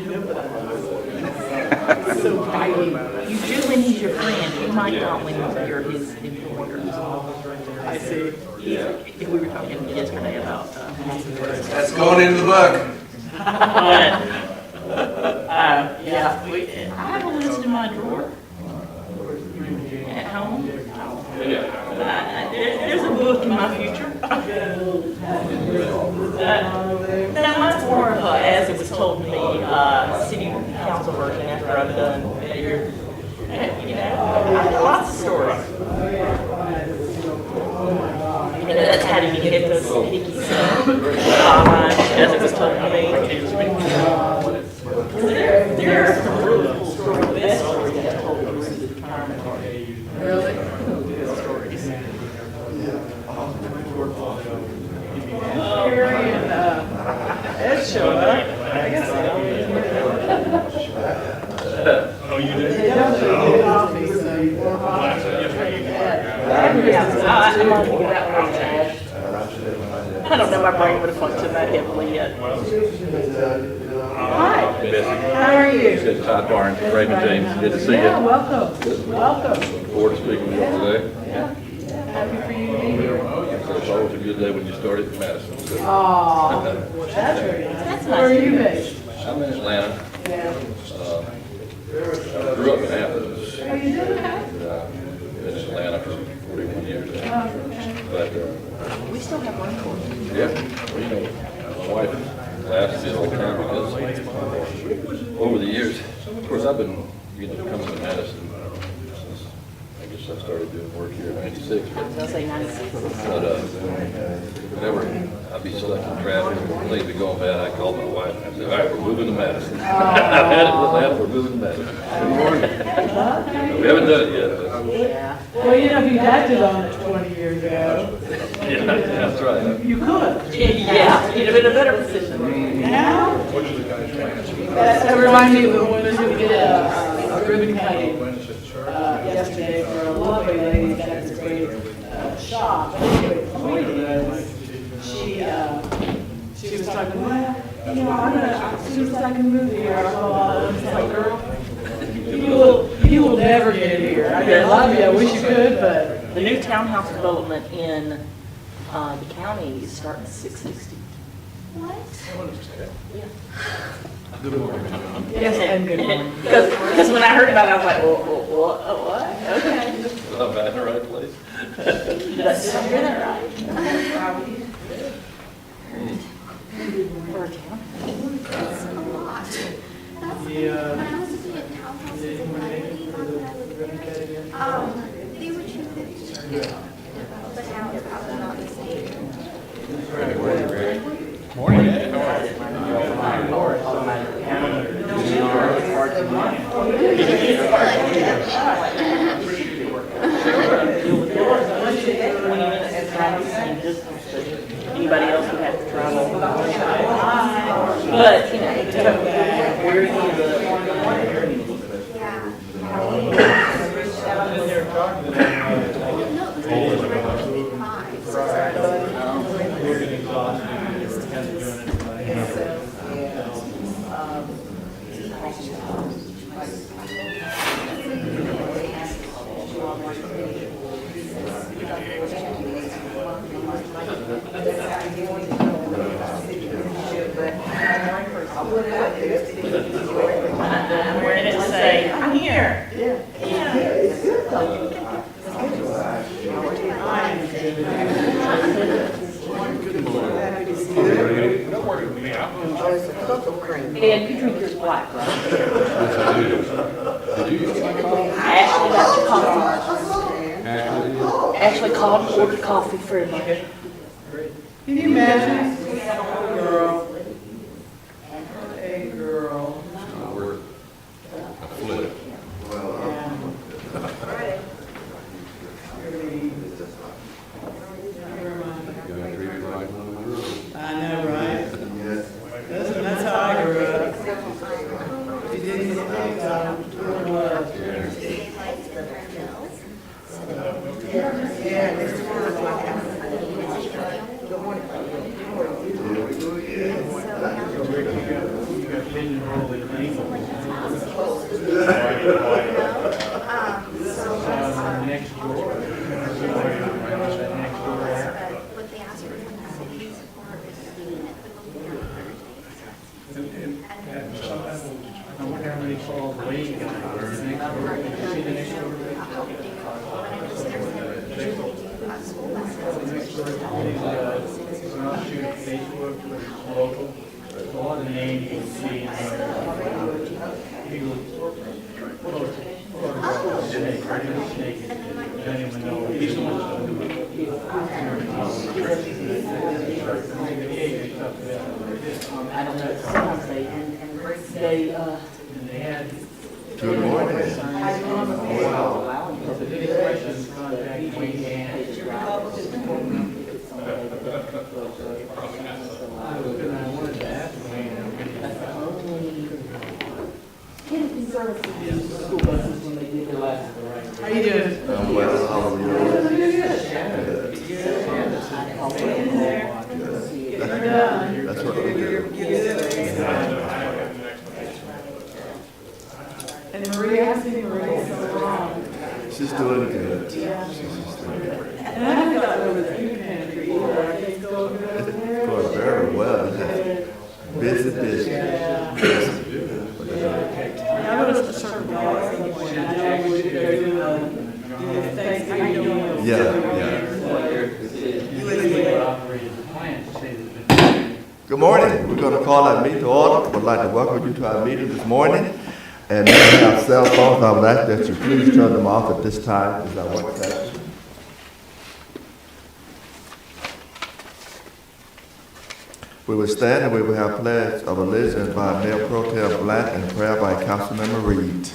So you do when he's your friend, you might not when you're his employer. I see. We were talking yesterday about. That's going into the book. Yeah, I have a list in my drawer at home. There's a book in my future. Now, mine's more of a, as it was told to me, city council version after I've done a year. You know, I got lots of stories. And that's how do you get those picky stuff, as it was told to me. There are some really cool stories, the best stories that told me was the retirement party. Really? Good stories. Harry and Ed showed up. I guess they don't. Oh, you did? They don't do coffee, so you pour coffee. I'm on to get that one Ash. I don't know, my brain would have functioned that heavily yet. Hi, Bessie. how are you? This is Todd Barnes, Raymond James. Good to see Yeah, you. welcome. Welcome. Look forward to speaking with you today. Happy for you to be here. It's always a good day when you start in Madison. So Aw, that's very nice. Where are you based? I'm in Atlanta. Yeah. I grew up in Athens. Are you doing that? Been in Atlanta for 41 years. But We still have one for you. yeah, well, you know, my wife laughs at me all the time because over the years, of course, I've been coming to Madison since I guess I started doing work here in '96. I'll say 96. But whenever I'd be stuck in traffic, things would go bad, I'd call my wife and I'd say, all right, we're moving to Madison. I've had it with Atlanta, we're moving to Madison. We haven't done it yet. But Yeah. Well, you know, if you'd acted on it 20 years ago, yeah, that's right. you could. Yeah, you'd have been in a better position. Now? That reminds me of the woman who did a ribbon cutting yesterday for a lovely lady that has a great shop. Anyway, the point is, she was talking, well, you know, as soon as I can move here, I'm just like, girl, you will never get here. I mean, I love you, I wish you could, but. The new townhouse development in the county is starting at 660. Yes, and good morning. Because when I heard about it, I was like, what? Okay. I'm back in the right place. Did I hear that right? For a town? That's a lot. That's, when I was looking at townhouses in Miami, when I lived there, they were 250. But now it's probably not the same. Anybody else who has to travel? But, you know, where you I'm ready to say, I'm here. And you drink yours black, right? Ashley got your coffee. Ashley called and ordered coffee for him. Can you imagine? Girl. Hey, girl. We're a flip. I know, right? Listen, that's how I grew up. If you didn't get things out, it was. Yeah, this is like, good morning. Next door. What they ask for from the city support is student at the Golden Thursday. I wonder how many calls Wayne got. See the next door? Facebook, local, there's a lot of names you can see. Snake, right? Snake. I don't even know. He's the one I don't know, sometimes they, they had. Good morning. The biggest question is contact Wayne Gann. I wanted to ask Wayne. school buses when they did their last. How you doing? I'm well, how are you? That's what we do. And Maria, I see Maria so long. She's doing good. And I haven't gotten over the food pantry either. I can't go over there. Going very well. Busy, busy. I noticed a certain dog at some point. I know we they're doing the Thanksgiving. Yeah. Good morning. We're going to call our meeting to order. Would like to welcome you to our meeting this morning. And if you have cell phones, I would ask that you please turn them off at this time. Is that work session? We will stand and we will have pledge of allegiance by Mayor Pro Tem Black and prayer by Councilmember Reed.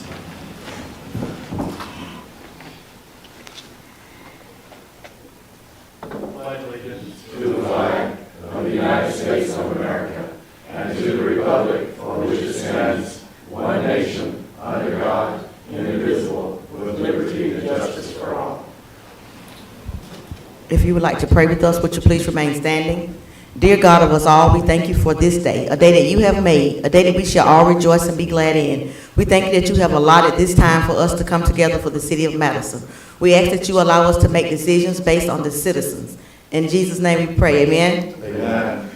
If you would like to pray with us, would you please remain standing? Dear God of us all, we thank you for this day, a day that you have made, a day that we shall all rejoice and be glad in. We thank you that you have allotted this time for us to come together for the city of Madison. We ask that you allow us to make decisions based on the citizens. In Jesus' name we pray, amen? Amen.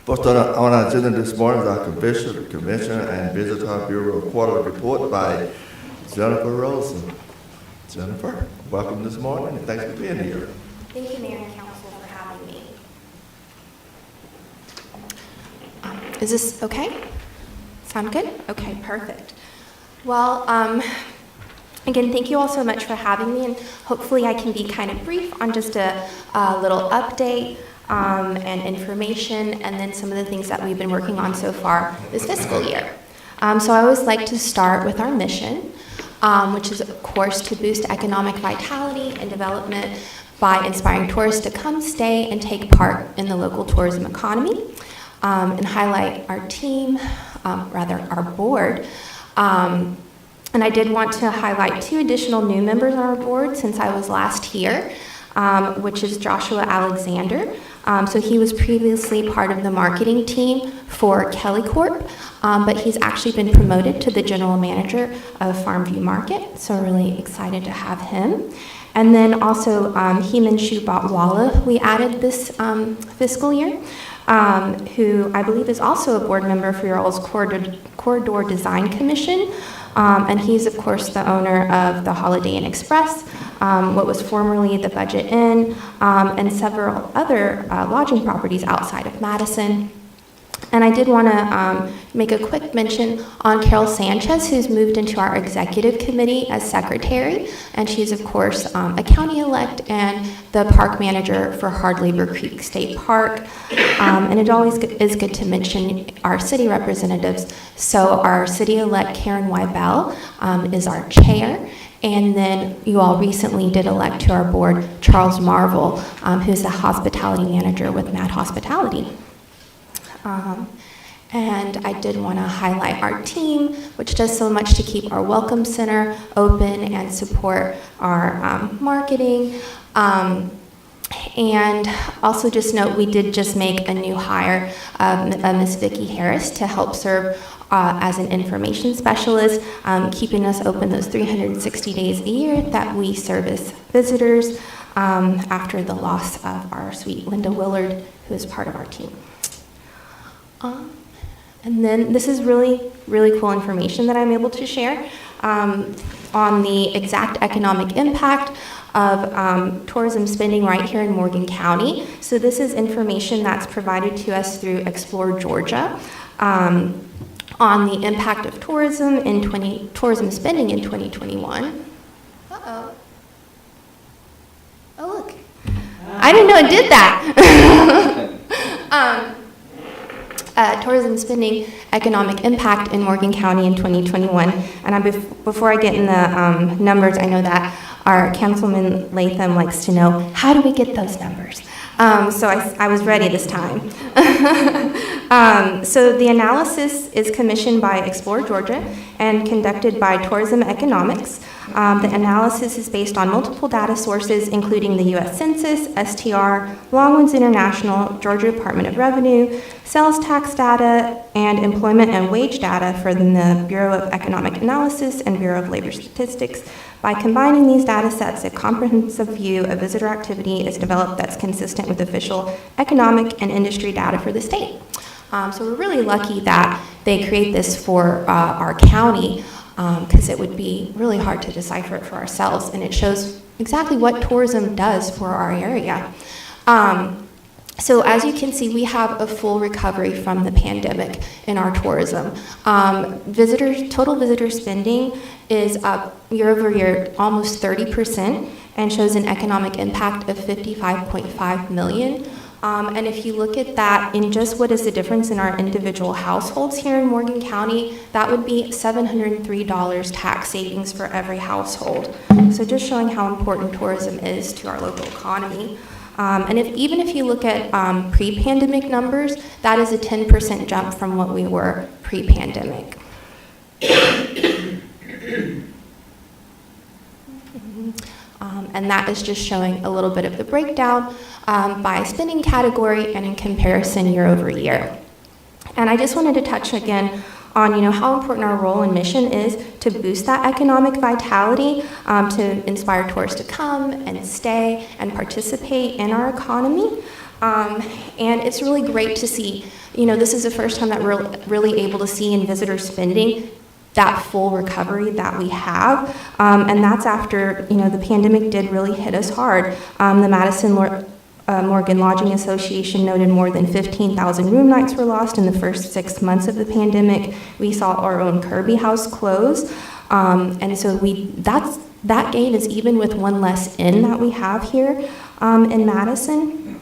First on our agenda this morning is our Convention and Visitor Bureau quarterly report by Jennifer Rosen. Jennifer, welcome this morning and thanks for being here. Thank you, Mayor and Council, for having me. Is this okay? Sound good? Okay, perfect. Well, again, thank you all so much for having me, and hopefully I can be kind of brief on just a little update and information, and then some of the things that we've been working on so far this fiscal year. So I always like to start with our mission, which is, of course, to boost economic vitality and development by inspiring tourists to come, stay, and take part in the local tourism economy, and highlight our team, our board. And I did want to highlight 2 additional new members on our board since I was last here, which is Joshua Alexander. So he was previously part of the marketing team for Kelly Corp, but he's actually been promoted to the general manager of Farmview Market, so really excited to have him. And then also Himanshu Bhatwala we added this fiscal year, who I believe is also a board member for your all's Corridor Design Commission. And he's, of course, the owner of the Holiday Inn Express, what was formerly the Budget Inn, and several other lodging properties outside of Madison. And I did want to make a quick mention on Carol Sanchez, who's moved into our executive committee as secretary, and she's, of course, a county elect and the park manager for Hardlabor Creek State Park. And it always is good to mention our city representatives. So our city elect Karen Weibel is our chair. And then you all recently did elect to our board Charles Marvel, who's the hospitality manager with Mad Hospitality. And I did want to highlight our team, which does so much to keep our Welcome Center open and support our marketing. And also just note, we did just make a new hire, Miss Vicki Harris, to help serve as an information specialist, keeping us open those 360 days a year that we service visitors after the loss of our sweet Linda Willard, who is part of our team. And then this is really, really cool information that I'm able to share on the exact economic impact of tourism spending right here in Morgan County. So this is information that's provided to us through Explore Georgia on the impact of tourism spending in 2021. Uh-oh. Oh, look. I didn't know it did that. Tourism spending economic impact in Morgan County in 2021. And before I get in the numbers, I know that our Councilman Latham likes to know, how do we get those numbers? So I was ready this time. So the analysis is commissioned by Explore Georgia and conducted by Tourism Economics. The analysis is based on multiple data sources, including the U.S. Census, STR, Longwoods International, Georgia Department of Revenue, sales tax data, and employment and wage data for the Bureau of Economic Analysis and Bureau of Labor Statistics. By combining these data sets, a comprehensive view of visitor activity is developed that's consistent with official economic and industry data for the state. So we're really lucky that they create this for our county, because it would be really hard to decipher it for ourselves, and it shows exactly what tourism does for our area. So as you can see, we have a full recovery from the pandemic in our tourism. Total visitor spending is up year over year almost 30% and shows an economic impact of $55.5 million. And if you look at that in just what is the difference in our individual households here in Morgan County, that would be $703 tax savings for every household. So just showing how important tourism is to our local economy. And even if you look at pre-pandemic numbers, that is a 10% jump from what we were pre-pandemic. And that is just showing a little bit of the breakdown by spending category and in comparison year over year. And I just wanted to touch again on how important our role and mission is to boost that economic vitality, to inspire tourists to come and stay and participate in our economy. And it's really great to see, this is the first time that we're really able to see in visitor spending that full recovery that we have. And that's after, the pandemic did really hit us hard. The Madison Morgan Lodging Association noted more than 15,000 room nights were lost in the first 6 months of the pandemic. We saw our own Kirby House close. And so that gain is even with one less inn that we have here in Madison.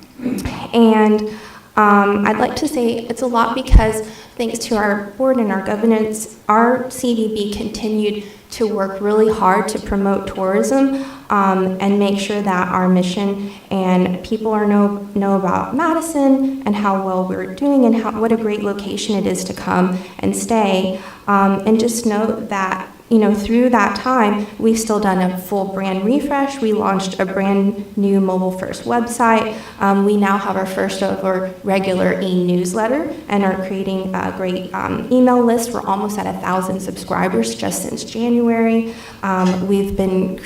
And I'd like to say it's a lot because thanks to our board and our governance, our CDB continued to work really hard to promote tourism and make sure that our mission and people know about Madison and how well we're doing and what a great location it is to come and stay. And just note that through that time, we've still done a full brand refresh. We launched a brand new mobile-first website. We now have our first ever regular e-newsletter and are creating a great email list. We're almost at 1,000 subscribers just since January. We've been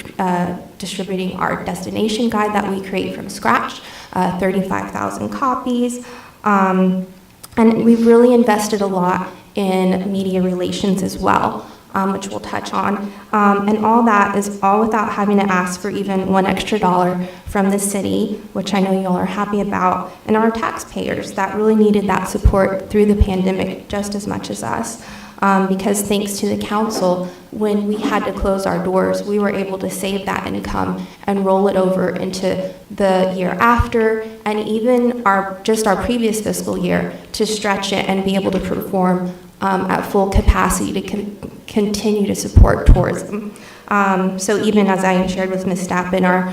distributing our destination guide that we create from scratch, 35,000 copies. And we've really invested a lot in media relations as well. Which we'll touch on. And all that is all without having to ask for even $1 extra from the city, which I know you all are happy about, and our taxpayers that really needed that support through the pandemic just as much as us. Because thanks to the council, when we had to close our doors, we were able to save that income and roll it over into the year after, and even our previous fiscal year to stretch it and be able to perform at full capacity to continue to support tourism. So even as I shared with Ms. Stappen,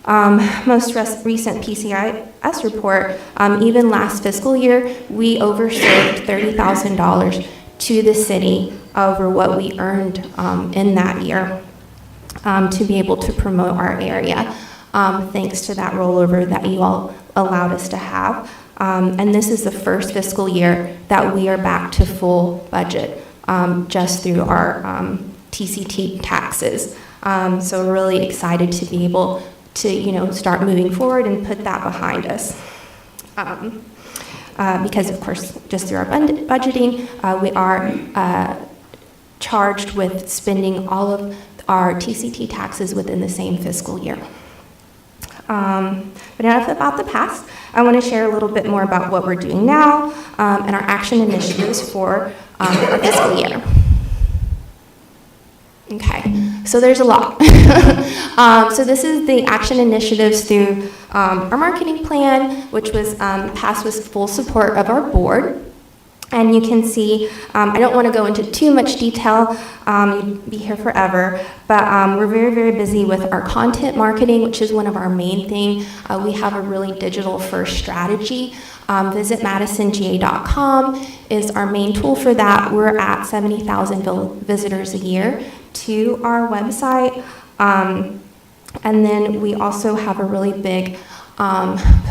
most recent PCIS report, even last fiscal year, we overserved $30,000 to the city over what we earned in that year to be able to promote our area, thanks to that rollover that you all allowed us to have. And this is the first fiscal year that we are back to full budget just through our TCT taxes. So we're really excited to be able to, start moving forward and put that behind us. Because of course, just through our budgeting, we are charged with spending all of our TCT taxes within the same fiscal year. But enough about the past. I want to share a little bit more about what we're doing now and our action initiatives for our fiscal year. Okay, so there's a lot. So this is the action initiatives through our marketing plan, which was passed with full support of our board. And you can see, I don't want to go into too much detail, you'd be here forever, but we're very, very busy with our content marketing, which is one of our main things. We have a really digital first strategy. Visit madisonga.com is our main tool for that. We're at 70,000 visitors a year to our website. And then we also have a really big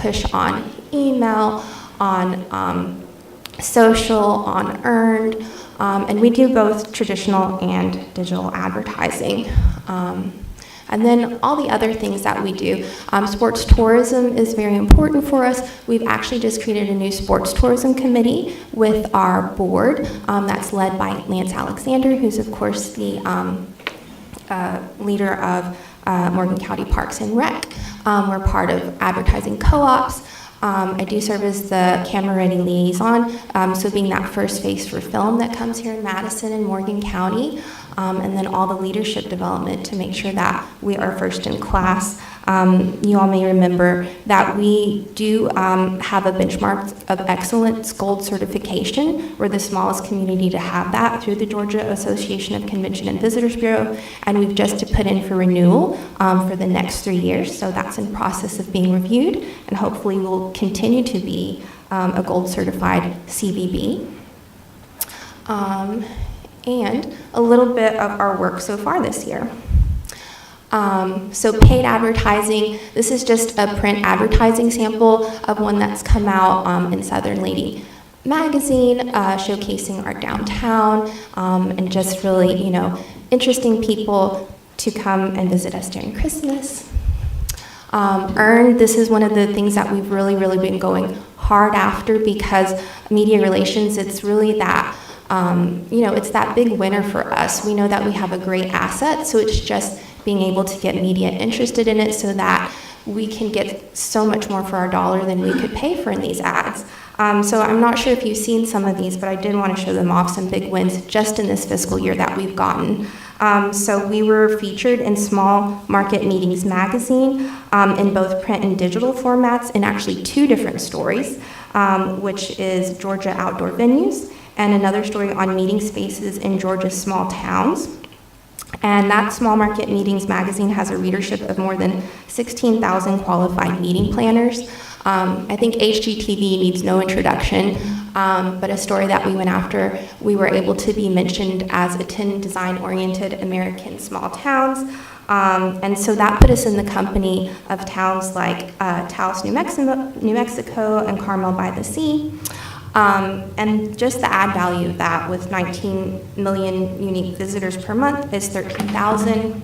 push on email, on social, on earned, and we do both traditional and digital advertising. And then all the other things that we do. Sports tourism is very important for us. We've actually just created a new sports tourism committee with our board that's led by Lance Alexander, who's of course the leader of Morgan County Parks and Rec. We're part of advertising co-ops. I do serve as the Camera Ready liaison, so being that first face for film that comes here in Madison and Morgan County, and then all the leadership development to make sure that we are first in class. You all may remember that we do have a benchmark of excellence gold certification. We're the smallest community to have that through the Georgia Association of Convention and Visitors Bureau, and we've just to put in for renewal for the next 3 years. So that's in process of being reviewed, and hopefully we'll continue to be a gold certified CVB. And a little bit of our work so far this year. So paid advertising, this is just a print advertising sample of one that's come out in Southern Lady magazine, showcasing our downtown, and just really, interesting people to come and visit us during Christmas. Earned, this is one of the things that we've really, really been going hard after, because media relations, it's really that it's that big winner for us. We know that we have a great asset, so it's just being able to get media interested in it so that we can get so much more for our dollar than we could pay for in these ads. So I'm not sure if you've seen some of these, but I did want to show them off, some big wins just in this fiscal year that we've gotten. So we were featured in Small Market Meetings magazine in both print and digital formats in actually 2 different stories, which is Georgia Outdoor Venues, and another story on meeting spaces in Georgia's small towns. And that Small Market Meetings magazine has a readership of more than 16,000 qualified meeting planners. I think HGTV needs no introduction, but a story that we went after, we were able to be mentioned as a 10 design-oriented American small towns. And so that put us in the company of towns like Taos, New Mexico, and Carmel by the Sea. And just the ad value of that, with 19 million unique visitors per month, is 13,000.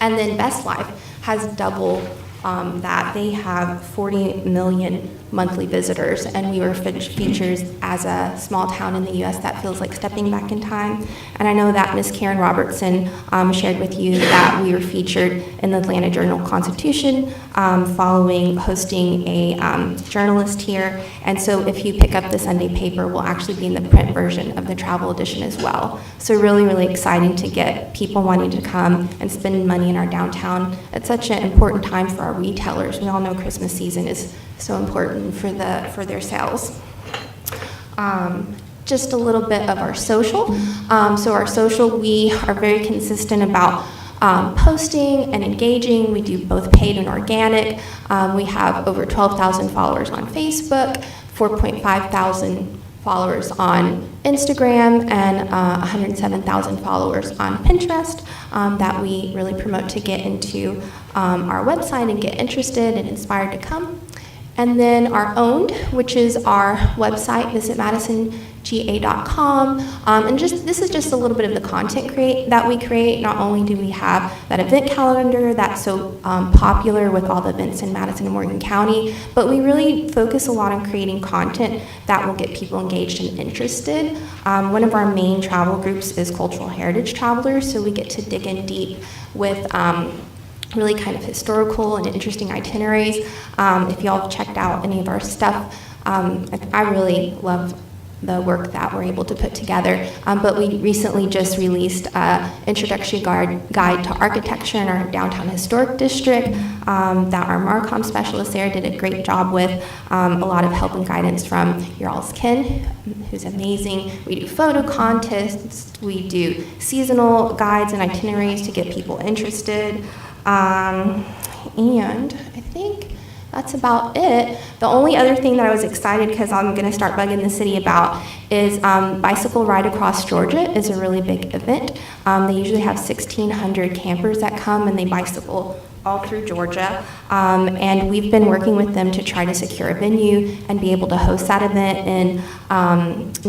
And then Best Life has double that. They have 40 million monthly visitors, and we were featured as a small town in the U.S. that feels like stepping back in time. And I know that Ms. Karen Robertson shared with you that we were featured in the Atlanta Journal-Constitution following hosting a journalist here. And so if you pick up the Sunday paper, we'll actually be in the print version of the travel edition as well. So really, really exciting to get people wanting to come and spend money in our downtown. It's such an important time for our retailers. We all know Christmas season is so important for their sales. Just a little bit of our social. So our social, we are very consistent about posting and engaging. We do both paid and organic. We have over 12,000 followers on Facebook, 4.5 thousand followers on Instagram, and 107,000 followers on Pinterest that we really promote to get into our website and get interested and inspired to come. And then our owned, which is our website, visit MadisonGA.com. And this is just a little bit of the content that we create. Not only do we have that event calendar that's so popular with all the events in Madison and Morgan County, but we really focus a lot on creating content that will get people engaged and interested. One of our main travel groups is Cultural Heritage Travelers, so we get to dig in deep with really kind of historical and interesting itineraries. If y'all have checked out any of our stuff, I really love the work that we're able to put together. But we recently just released an introductory guide to architecture in our downtown historic district that our Marcom specialist there did a great job with. A lot of help and guidance from your all's Ken, who's amazing. We do photo contests, we do seasonal guides and itineraries to get people interested. And I think that's about it. The only other thing that I was excited because I'm going to start bugging the city about is Bicycle Ride Across Georgia is a really big event. They usually have 1,600 campers that come and they bicycle all through Georgia. And we've been working with them to try to secure a venue and be able to host that event in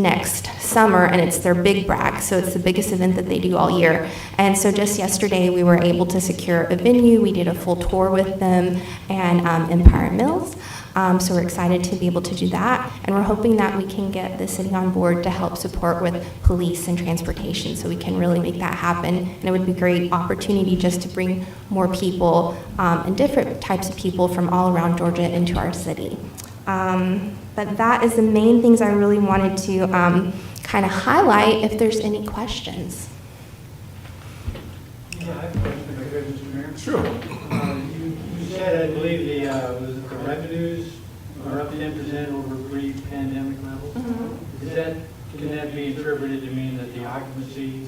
next summer, and it's their big brag, so it's the biggest event that they do all year. And so just yesterday we were able to secure a venue. We did a full tour with them and Empire Mills. So we're excited to be able to do that, and we're hoping that we can get the city on board to help support with police and transportation so we can really make that happen. And it would be a great opportunity just to bring more people and different types of people from all around Georgia into our city. But that is the main things I really wanted to kind of highlight. If there's any questions. Yeah, I have a question, if I could, Mr. Mayor. Sure. You said, I believe, was it the revenues are up 10% over pre-pandemic levels? Can that be interpreted to mean that the occupancy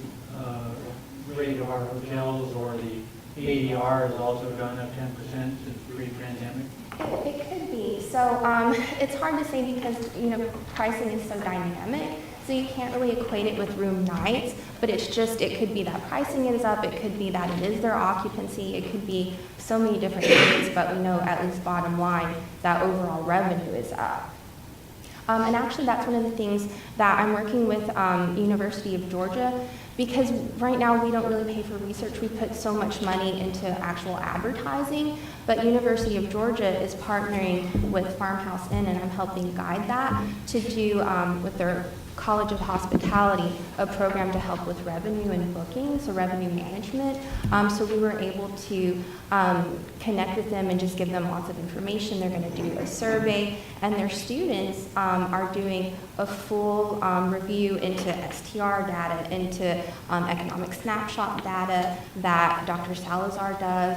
rate of our hotels or the ADR has also gone up 10% since pre-pandemic? It could be. So it's hard to say because pricing is so dynamic. So you can't really equate it with room nights, but it's just, it could be that pricing is up, it could be that it is their occupancy, it could be so many different things, but we know at least bottom line that overall revenue is up. And actually that's one of the things that I'm working with University of Georgia, because right now we don't really pay for research. We put so much money into actual advertising, but University of Georgia is partnering with Farmhouse Inn, and I'm helping guide that to do with their College of Hospitality, a program to help with revenue and booking, so revenue management. So we were able to connect with them and just give them lots of information. They're going to do a survey, and their students are doing a full review into STR data, into economic snapshot data that Dr. Salazar does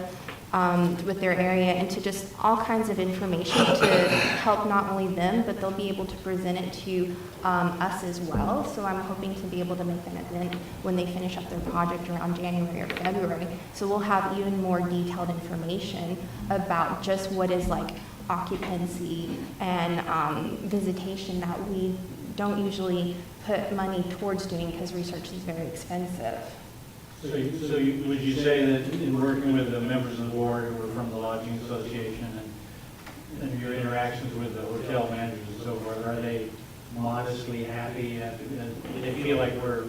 with their area, and to just all kinds of information to help not only them, but they'll be able to present it to us as well. So I'm hoping to be able to make an event when they finish up their project around January or February. So we'll have even more detailed information about just what is like occupancy and visitation that we don't usually put money towards doing because research is very expensive. So would you say that in working with the members of the board who are from the Lodging Association and your interactions with the hotel managers and so forth, are they modestly happy? Do they feel like we're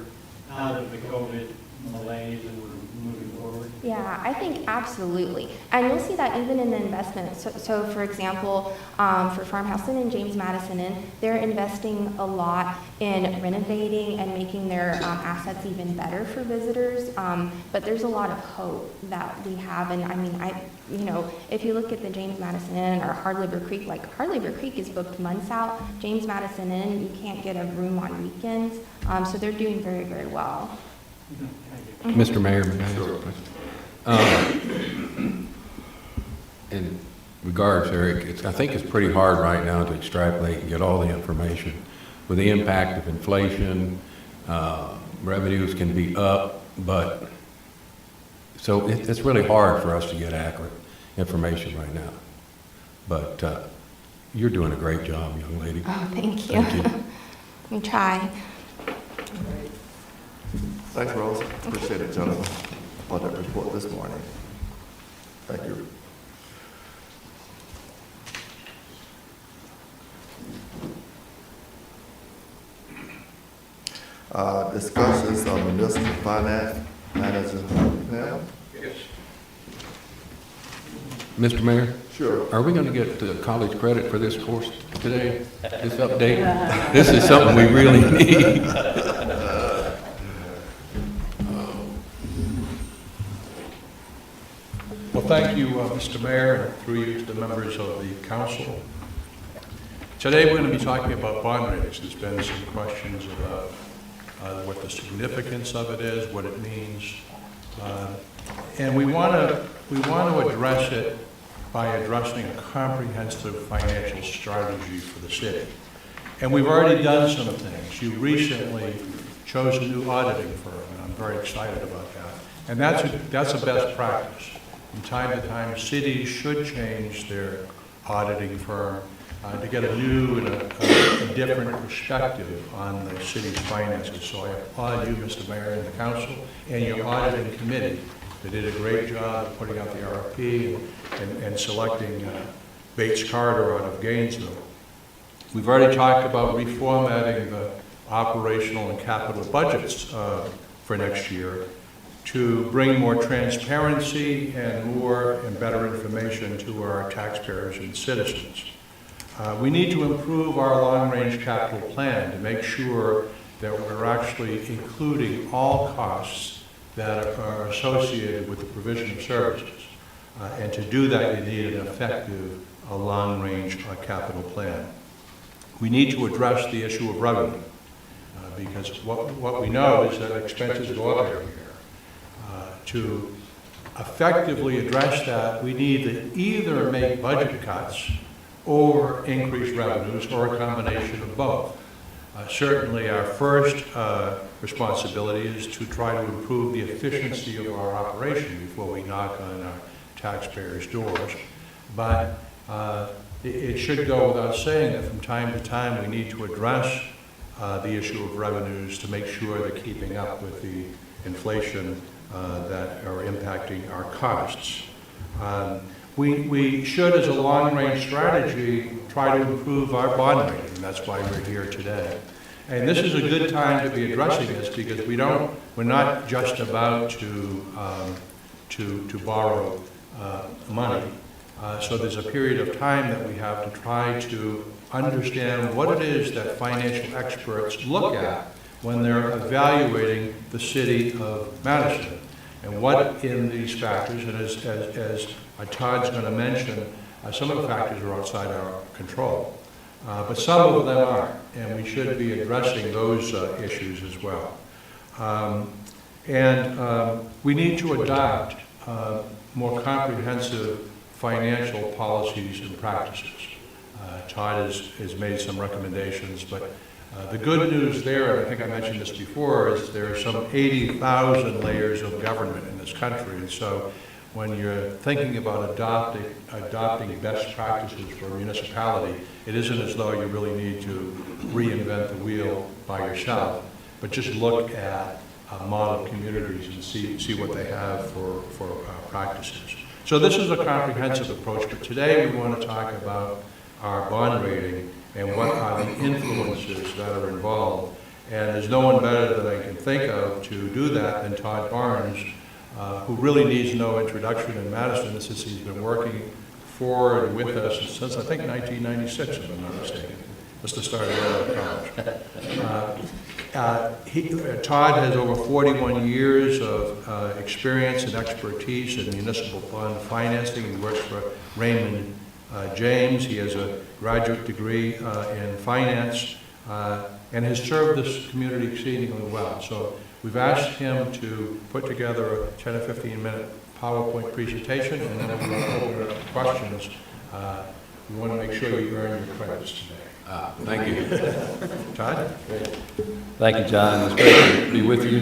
out of the COVID malaise and we're moving forward? Yeah, I think absolutely. And you'll see that even in the investment. So for example, for Farmhouse Inn and James Madison Inn, they're investing a lot in renovating and making their assets even better for visitors. But there's a lot of hope that we have. And I mean, if you look at the James Madison Inn or Hard Labor Creek, like Hard Labor Creek is booked months out. James Madison Inn, you can't get a room on weekends. So they're doing very, very well. Mr. Mayor, may I ask a question? In regards, Eric, I think it's pretty hard right now to extrapolate and get all the information. With the impact of inflation, revenues can be up, but So it's really hard for us to get accurate information right now. But you're doing a great job, young lady. Oh, thank you. Thank you. We try. Thanks, Rose. Appreciate it, gentlemen, for that report this morning. Thank you. Discussions on municipal finance manager panel? Yes. Mr. Mayor, Sure. are we going to get college credit for this course today, this update? This is something we really need. Well, thank you, Mr. Mayor, and through you to the members of the council. Today, we're going to be talking about bond ratings. There's been some questions about what the significance of it is, what it means. And we want to address it by addressing a comprehensive financial strategy for the city. And we've already done some things. You recently chose a new auditing firm, and I'm very excited about that. And that's a best practice. From time to time, cities should change their auditing firm to get a new and a different perspective on the city's finances. So I applaud you, Mr. Mayor, and the council, and your auditing committee. They did a great job of putting out the RFP and selecting Bates Carter out of Gainesville. We've already talked about reformatting the operational and capital budgets for next year to bring more transparency and more and better information to our taxpayers and citizens. We need to improve our long-range capital plan to make sure that we're actually including all costs that are associated with the provision of services. And to do that, you need an effective long-range capital plan. We need to address the issue of revenue because what we know is that expenses go up every year. To effectively address that, we need to either make budget cuts or increase revenues, or a combination of both. Certainly our first responsibility is to try to improve the efficiency of our operation before we knock on our taxpayers' doors. But it should go without saying that from time to time we need to address the issue of revenues to make sure they're keeping up with the inflation that are impacting our costs. We should, as a long-range strategy, try to improve our bond rating, and that's why we're here today. And this is a good time to be addressing this because we're not just about to borrow money. So there's a period of time that we have to try to understand what it is that financial experts look at when they're evaluating the city of Madison. And what in these factors, and as Todd's going to mention, some of the factors are outside our control. But some of them are, and we should be addressing those issues as well. We need to adopt more comprehensive financial policies and practices. Todd has made some recommendations, but the good news there, and I think I mentioned this before, is there are some 80,000 layers of government in this country. And so when you're thinking about adopting best practices for a municipality, it isn't as though you really need to reinvent the wheel by yourself, but just look at model communities and see what they have for practices. So this is a comprehensive approach, but today we want to talk about our bond rating and what are the influences that are involved. And there's no one better that I can think of to do that than Todd Barnes, who really needs no introduction in Madison since he's been working for and with us since I think 1996, if I'm not mistaken. Must have started out of college. Todd has over 41 years of experience and expertise in municipal fund financing. He works for Raymond James. He has a graduate degree in finance and has served this community exceedingly well. So we've asked him to put together a 10 or 15-minute PowerPoint presentation, and then we'll open it up to questions. We want to make sure you earn your credits today. Thank you. Todd? Thank you, John. It's great to be with you.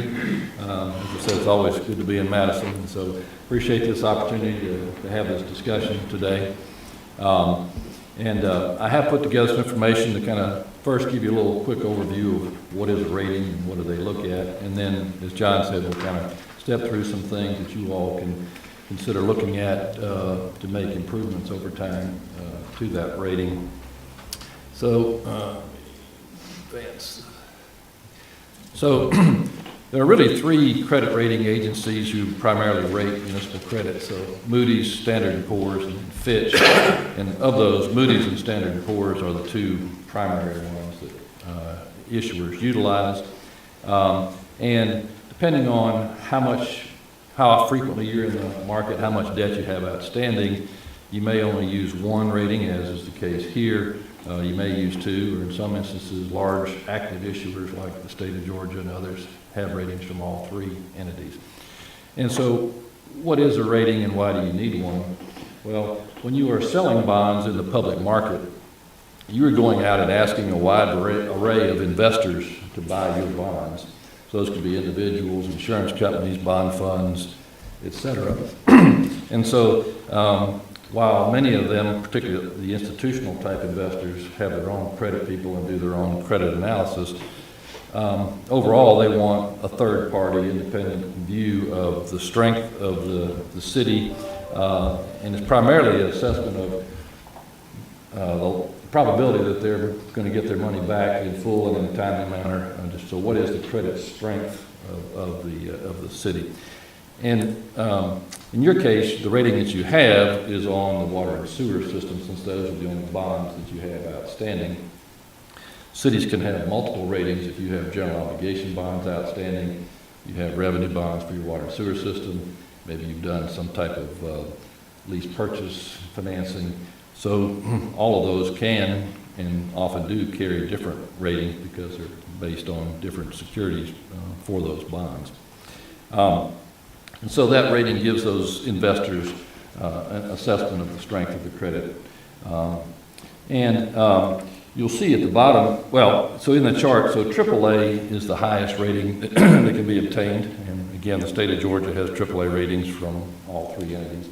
As I said, it's always good to be in Madison, and so appreciate this opportunity to have this discussion today. I have put together some information to kind of first give you a little quick overview of what is a rating and what do they look at, and then, as John said, we'll kind of step through some things that you all can consider looking at to make improvements over time to that rating. So, there are really three credit rating agencies who primarily rate municipal credit. So Moody's, Standard & Poor's, and Fitch. And of those, Moody's and Standard & Poor's are the two primary ones that issuers utilize. And depending on how frequently you're in the market, how much debt you have outstanding, you may only use one rating, as is the case here. You may use two, or in some instances, large active issuers like the state of Georgia and others have ratings from all three entities. And so, what is a rating and why do you need one? Well, when you are selling bonds in the public market, you are going out and asking a wide array of investors to buy your bonds. So those could be individuals, insurance companies, bond funds, etc. And so, while many of them, particularly the institutional type investors, have their own credit people and do their own credit analysis, overall they want a third party independent view of the strength of the city, and it's primarily an assessment of the probability that they're going to get their money back in full and in a timely manner. So what is the credit strength of the city? And in your case, the rating that you have is on the water and sewer system, since those are the only bonds that you have outstanding. Cities can have multiple ratings if you have general obligation bonds outstanding, you have revenue bonds for your water and sewer system, maybe you've done some type of lease purchase financing. So all of those can and often do carry different ratings because they're based on different securities for those bonds. And so that rating gives those investors an assessment of the strength of the credit. You'll see at the bottom, so in the chart, so AAA is the highest rating that can be obtained. And again, the state of Georgia has AAA ratings from all three entities.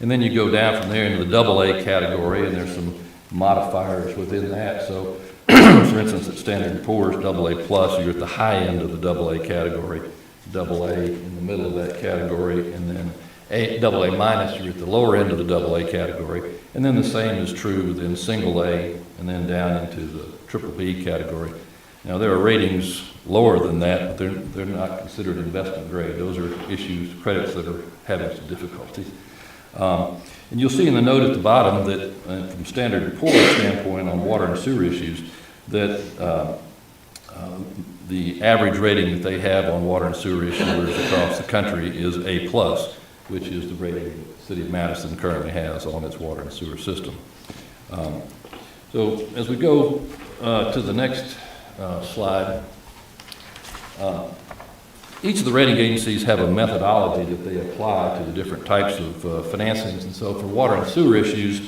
And then you go down from there into the AA category, and there's some modifiers within that. So, for instance, at Standard & Poor's AA plus, you're at the high end of the AA category. AA in the middle of that category, and then AA minus, you're at the lower end of the AA category. And then the same is true within single A, and then down into the triple B category. Now, there are ratings lower than that, but they're not considered investment grade. Those are credits that are having some difficulties. And you'll see in the note at the bottom that from Standard & Poor's standpoint on water and sewer issues, that the average rating that they have on water and sewer issuers across the country is A+, which is the rating that the city of Madison currently has on its water and sewer system. So as we go to the next slide, each of the rating agencies have a methodology that they apply to the different types of financings. And so for water and sewer issues,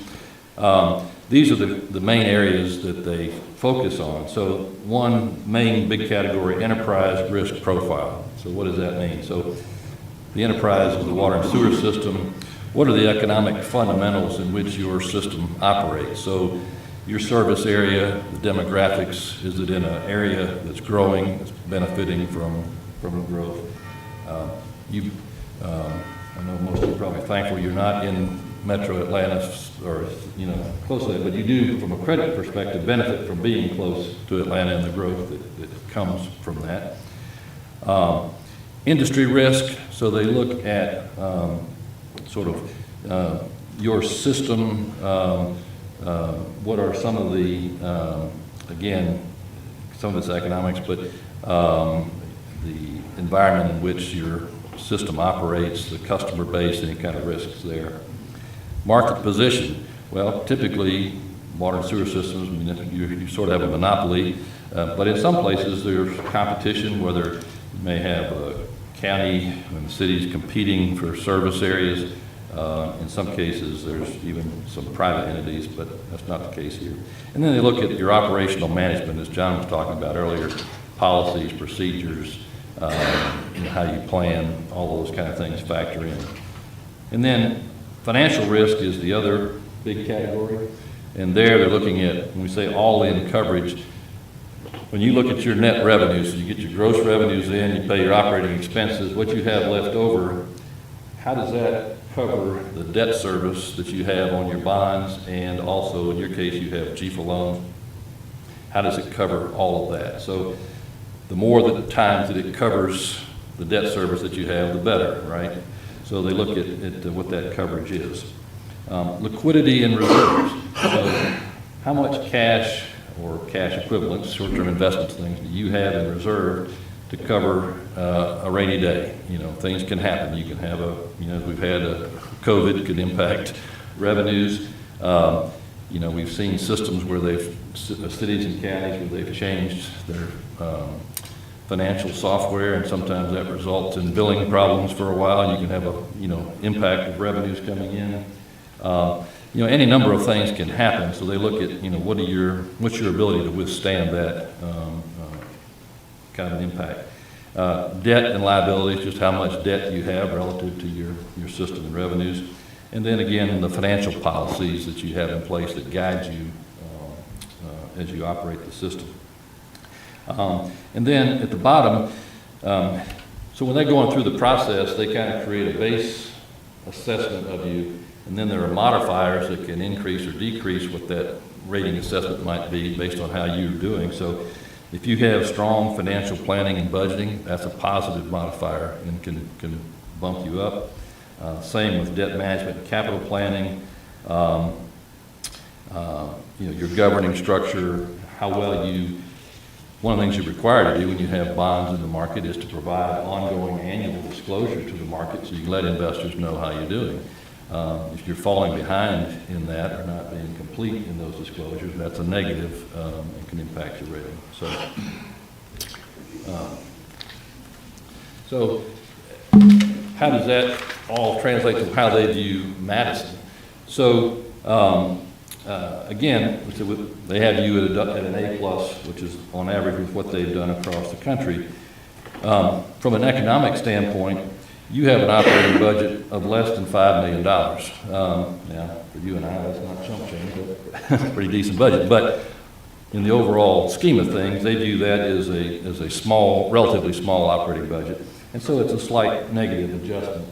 these are the main areas that they focus on. So one main big category, enterprise risk profile. So what does that mean? So the enterprise is the water and sewer system. What are the economic fundamentals in which your system operates? So your service area, the demographics, is it in an area that's growing, that's benefiting from growth? I know most of you are probably thankful you're not in Metro Atlanta or close to it, but you do, from a credit perspective, benefit from being close to Atlanta and the growth that comes from that. Industry risk, so they look at your system. What are some of the, again, some of it's economics, but the environment in which your system operates, the customer base, any kind of risks there. Market position. Well, typically, water and sewer systems, you sort of have a monopoly, but in some places there's competition, whether you may have a county and cities competing for service areas. In some cases, there's even some private entities, but that's not the case here. And then they look at your operational management, as John was talking about earlier, policies, procedures, how you plan, all those kind of things factor in. And then financial risk is the other big category. And there they're looking at, when we say all-in coverage, when you look at your net revenues, so you get your gross revenues in, you pay your operating expenses, what you have left over, how does that cover the debt service that you have on your bonds, and also in your case you have GFA loan? How does it cover all of that? So the more the times that it covers the debt service that you have, the better, right? So they look at what that coverage is. Liquidity and reserves. So how much cash or cash equivalents, short-term investments, things do you have in reserve to cover a rainy day? Things can happen. You can have we've had COVID could impact revenues. We've seen systems where cities and counties where they've changed their financial software, and sometimes that results in billing problems for a while, and you can have a, impact of revenues coming in. Any number of things can happen, so they look at, what's your ability to withstand that kind of an impact. Debt and liabilities, just how much debt you have relative to your system and revenues. And then again, the financial policies that you have in place that guide you as you operate the system. And then at the bottom, so when they're going through the process, they kind of create a base assessment of you, and then there are modifiers that can increase or decrease what that rating assessment might be based on how you're doing. So if you have strong financial planning and budgeting, that's a positive modifier and can bump you up. Same with debt management and capital planning. Your governing structure, how well one of the things you're required to do when you have bonds in the market is to provide ongoing annual disclosure to the market so you can let investors know how you're doing. If you're falling behind in that or not being complete in those disclosures, that's a negative and can impact your rating. So how does that all translate to how they view Madison? So again, they have you at an A+, which is on average with what they've done across the country. From an economic standpoint, you have an operating budget of less than $5 million. Now, for you and I, that's not chump change, but it's a pretty decent budget. But in the overall scheme of things, they view that as a small, relatively small operating budget. And so it's a slight negative adjustment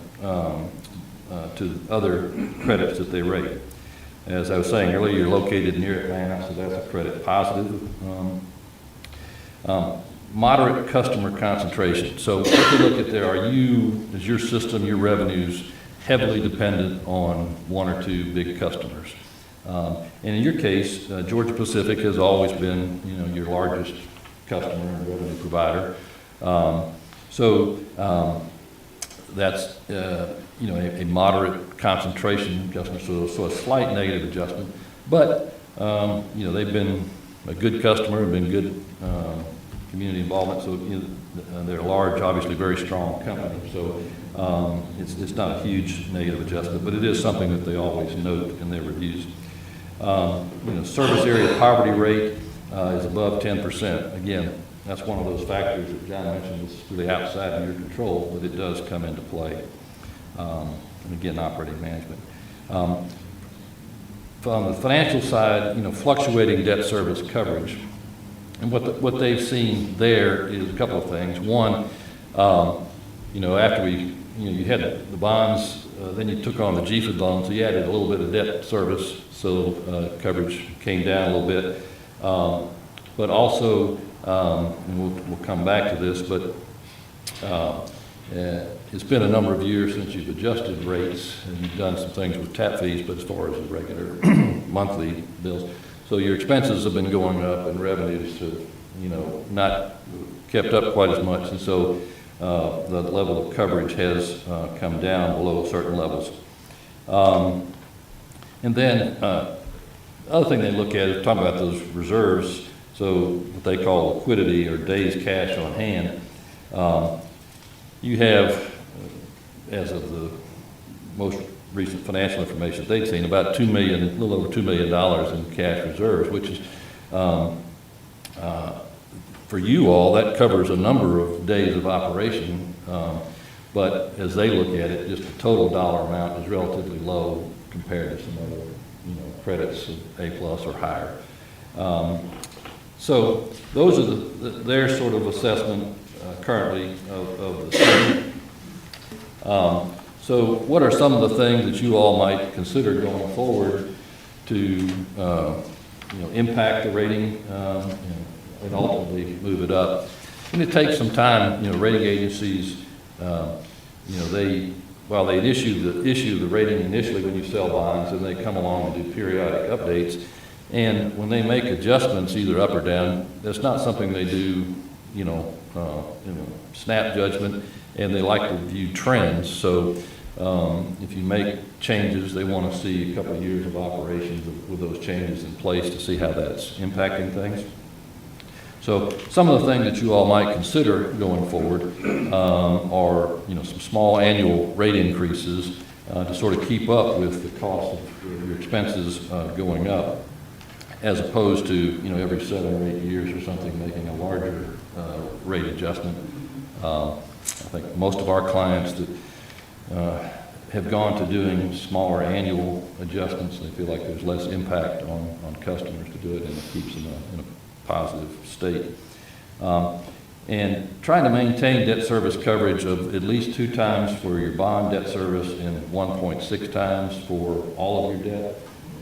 to other credits that they rate. As I was saying earlier, you're located near Atlanta, so that's a credit positive. Moderate customer concentration. So if you look at there, is your system, your revenues, heavily dependent on one or two big customers? And in your case, Georgia Pacific has always been, your largest customer and revenue provider. That's a moderate concentration adjustment, so a slight negative adjustment. But they've been a good customer and been good community involvement. So they're a large, obviously very strong company. So it's not a huge negative adjustment, but it is something that they always note in their reviews. Service area poverty rate is above 10%. Again, that's one of those factors that John mentioned is really outside of your control, but it does come into play. And again, operating management. From the financial side, fluctuating debt service coverage. And what they've seen there is a couple of things. One, after you had the bonds, then you took on the GFA loan, so you added a little bit of debt service, so coverage came down a little bit. But also, and we'll come back to this, but it's been a number of years since you've adjusted rates, and you've done some things with tap fees, but as far as the regular monthly bills. So your expenses have been going up and revenues have, not kept up quite as much. And so the level of coverage has come down below certain levels. And then the other thing they look at is talking about those reserves, so what they call liquidity or days cash on hand. You have, as of most recent financial information that they'd seen, about $2 million, a little over $2 million in cash reserves, which is, for you all, that covers a number of days of operation. But as they look at it, just the total dollar amount is relatively low compared to some other, credits of A+ or higher. So those are their sort of assessment currently of the city. So what are some of the things that you all might consider going forward to impact the rating and ultimately move it up? And it takes some time. Rating agencies, while they issue the rating initially when you sell bonds, and they come along and do periodic updates. And when they make adjustments, either up or down, that's not something they do, snap judgment, and they like to view trends. So if you make changes, they want to see a couple of years of operations with those changes in place to see how that's impacting things. So some of the things that you all might consider going forward are, some small annual rate increases to sort of keep up with the cost of your expenses going up, as opposed to, every 7 or 8 years or something making a larger rate adjustment. I think most of our clients that have gone to doing smaller annual adjustments, they feel like there's less impact on customers to do it, and it keeps them in a positive state. And trying to maintain debt service coverage of at least 2 times for your bond debt service and 1.6 times for all of your debt.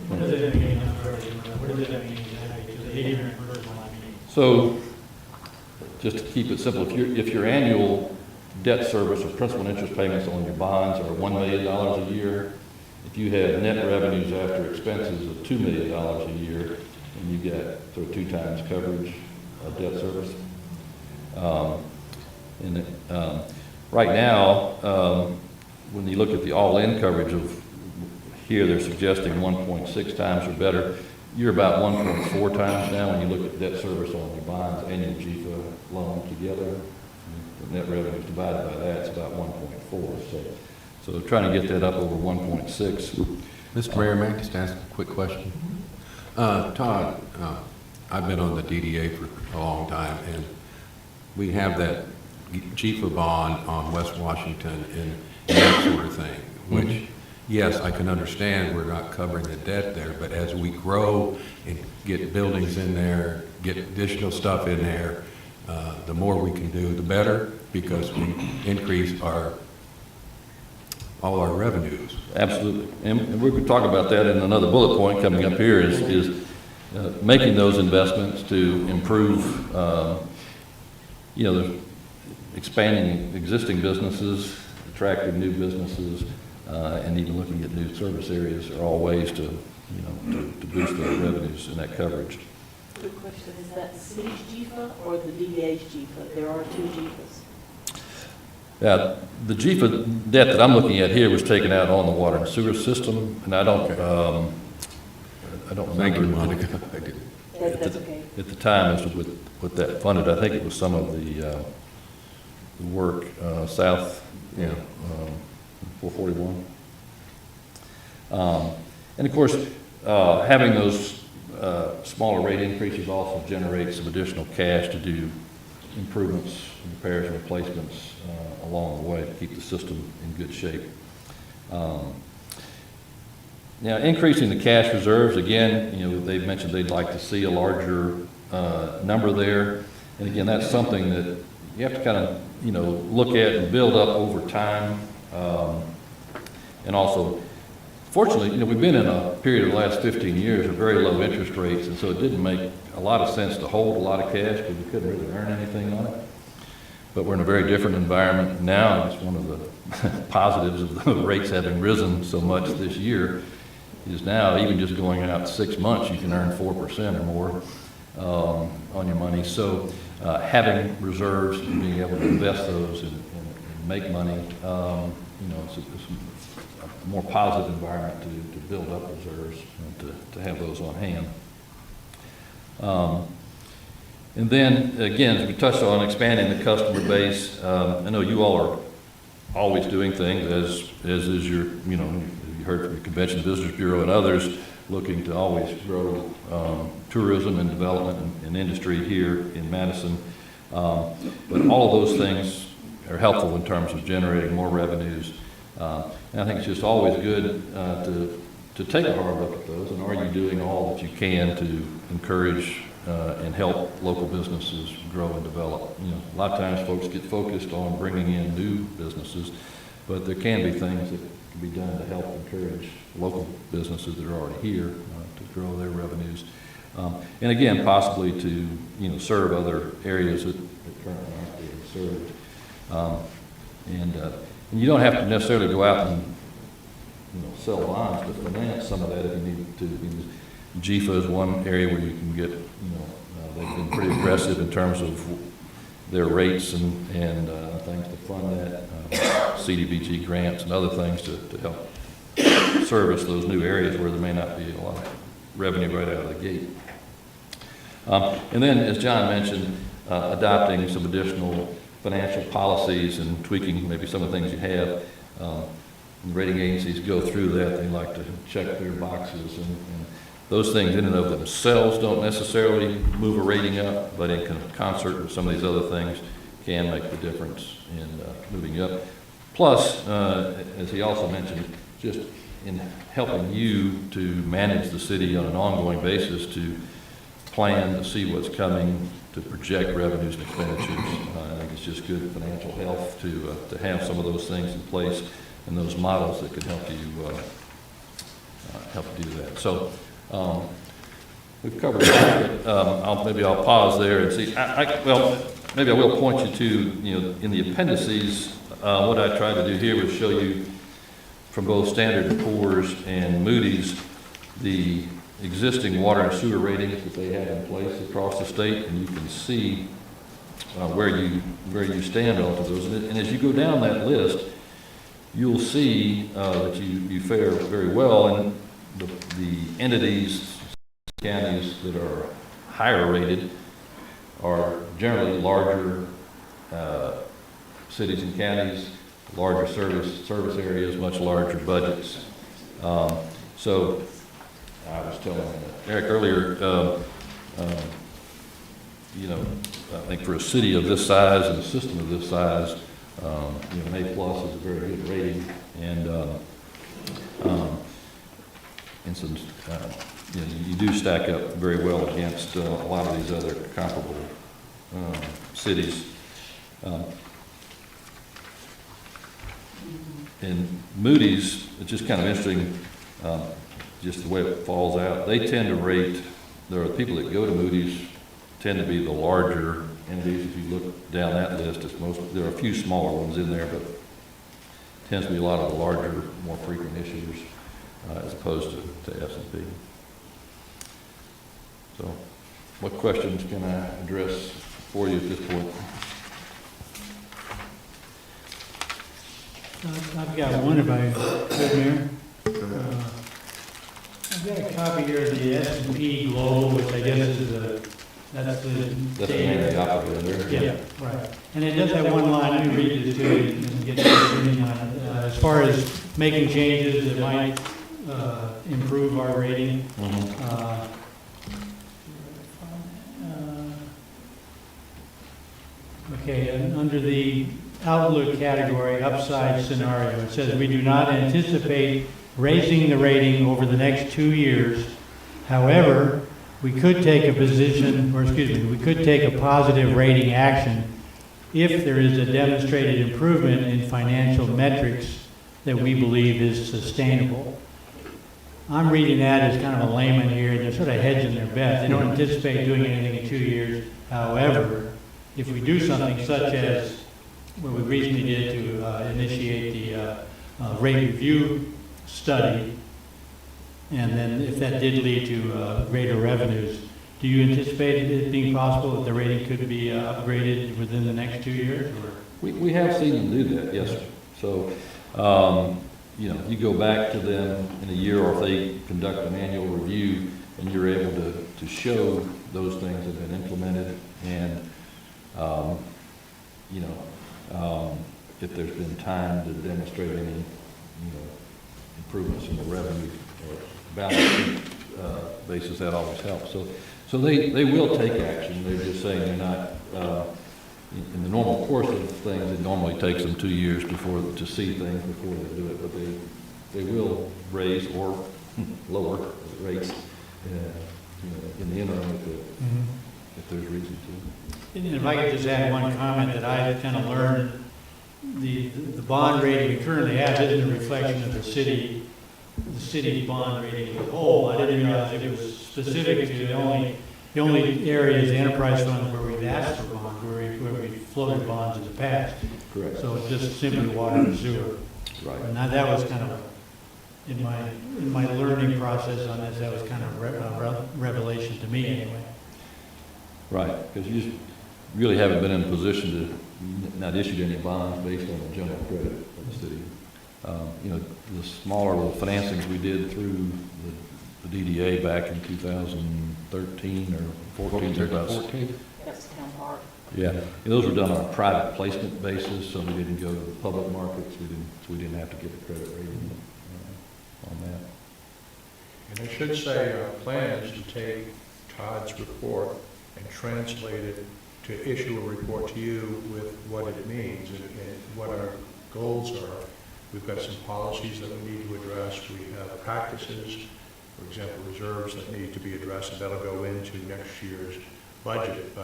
What does that mean? What does that mean exactly? So, just to keep it simple, if your annual debt service or principal and interest payments on your bonds are $1 million a year, if you have net revenues after expenses of $2 million a year, and you get sort of 2 times coverage of debt service. Right now, when you look at the all-in coverage of here, they're suggesting 1.6 times or better. You're about 1.4 times now when you look at debt service on your bonds and your GFA loan together. The net revenues divided by that, it's about 1.4. So trying to get that up over 1.6. Mr. Mayor, may I just ask a quick question? Todd, I've been on the DDA for a long time, and we have that GFA bond on West Washington and that sort of thing, which, yes, I can understand we're not covering the debt there, but as we grow and get buildings in there, get additional stuff in there, the more we can do, the better, because we increase all our revenues. Absolutely. And we could talk about that in another bullet point coming up here is making those investments to improve, expanding existing businesses, attracting new businesses, and even looking at new service areas are all ways to boost those revenues and that coverage. Good question. Is that the city's GFA or the DDA's GFA? There are 2 GFAs. Yeah, the GFA debt that I'm looking at here was taken out on the water and sewer system, and I don't remember. Thank you, Monica. That's okay. At the time, as to what that funded, I think it was some of the work south, 441. And of course, having those smaller rate increases also generates some additional cash to do improvements, repairs, and replacements along the way to keep the system in good shape. Now, increasing the cash reserves, again, they've mentioned they'd like to see a larger number there. And again, that's something that you have to kind of, look at and build up over time. And also, fortunately, we've been in a period of the last 15 years of very low interest rates, and so it didn't make a lot of sense to hold a lot of cash because we couldn't really earn anything on it. But we're in a very different environment now. It's one of the positives of the rates having risen so much this year is now even just going out 6 months, you can earn 4% or more on your money. So having reserves and being able to invest those and make money, it's a more positive environment to build up reserves and to have those on hand. And then, again, as we touched on expanding the customer base, I know you all are always doing things as is your, you know, you heard from the Convention Visitors Bureau and others, looking to always grow tourism and development and industry here in Madison. But all of those things are helpful in terms of generating more revenues. And I think it's just always good to take a hard look at those, and are you doing all that you can to encourage and help local businesses grow and develop? You know, a lot of times folks get focused on bringing in new businesses, but there can be things that can be done to help encourage local businesses that are already here to grow their revenues. And again, possibly to, you know, serve other areas that currently aren't being served. And you don't have to necessarily go out and, you know, sell bonds to finance some of that if you need to. GFA is one area where you can get, you know, they've been pretty aggressive in terms of their rates and things to fund that, CDBG grants and other things to help service those new areas where there may not be a lot of revenue right out of the gate. And then, as John mentioned, adopting some additional financial policies and tweaking maybe some of the things you have. The rating agencies go through that. They like to check their boxes, and those things in and of themselves don't necessarily move a rating up, but in concert with some of these other things can make the difference in moving you up. Plus, as he also mentioned, just in helping you to manage the city on an ongoing basis, to plan to see what's coming, to project revenues and expenditures. I think it's just good financial health to have some of those things in place and those models that can help you do that. So we've covered that, but maybe I'll pause there and see. Well, maybe I will point you to, you know, in the appendices, what I tried to do here was show you from both Standard & Poor's and Moody's the existing water and sewer ratings that they have in place across the state, and you can see where you stand relative to those. And as you go down that list, you'll see that you fare very well, and the entities, counties that are higher rated are generally larger cities and counties, larger service areas, much larger budgets. So I was telling Eric earlier, you know, I think for a city of this size and a system of this size, you know, an A+ is a very good rating, and some, you know, you do stack up very well against a lot of these other comparable cities. And Moody's, it's just kind of interesting, just the way it falls out. They tend to rate, there are people that go to Moody's tend to be the larger entities. If you look down that list, there are a few smaller ones in there, but it tends to be a lot of the larger, more frequent issuers as opposed to S&P. So what questions can I address for you at this point? I've got one if I could, Mayor. I've got a copy here of the S&P Global, which I guess is that's the main operator there. Yeah, right. And it does have one line, let me read this to you and get your opinion on it. As far as making changes that might improve our rating. Okay, and under the outlook category, upside scenario, it says we do not anticipate raising the rating over the next 2 years. However, we could take a position, or excuse me, we could take a positive rating action if there is a demonstrated improvement in financial metrics that we believe is sustainable. I'm reading that as kind of a layman here. They're sort of hedging their bet. They don't anticipate doing anything in 2 years. However, if we do something such as what we recently did to initiate the rate review study, and then if that did lead to greater revenues, do you anticipate it being possible that the rating could be upgraded within the next 2 years? Or? We have seen them do that, yes, sir. So, you know, you go back to them in a year, or if they conduct an annual review, and you're able to show those things have been implemented, and you know, if there's been time to demonstrate any improvements in the revenue or balance sheet basis, that always helps. So they will take action. They're just saying they're not, in the normal course of things, it normally takes them 2 years to see things before they do it, but they will raise or lower rates, in the interim if there's reason to. And if I could just add one comment that I kind of learned, the bond rating we currently have isn't a reflection of the city bond rating as a whole. I didn't realize it was specific to the only areas, the enterprise funds where we've asked for bonds, where we floated bonds in the past. Correct. So it's just simply water and sewer. Right. And that was kind of, in my learning process on this, that was kind of a revelation to me anyway. Right, because you really haven't been in a position to not issue any bonds based on the general credit of the city. The smaller little financings we did through the DDA back in 2013 or 14, 14. That's town park. yeah, and those were done on a private placement basis, so we didn't go to the public markets. We didn't have to get a credit rating on that. And I should say our plan is to take Todd's report and translate it to issue a report to you with what it means and what our goals are. We've got some policies that we need to address. We have practices, for example, reserves that need to be addressed, and that'll go into next year's budget.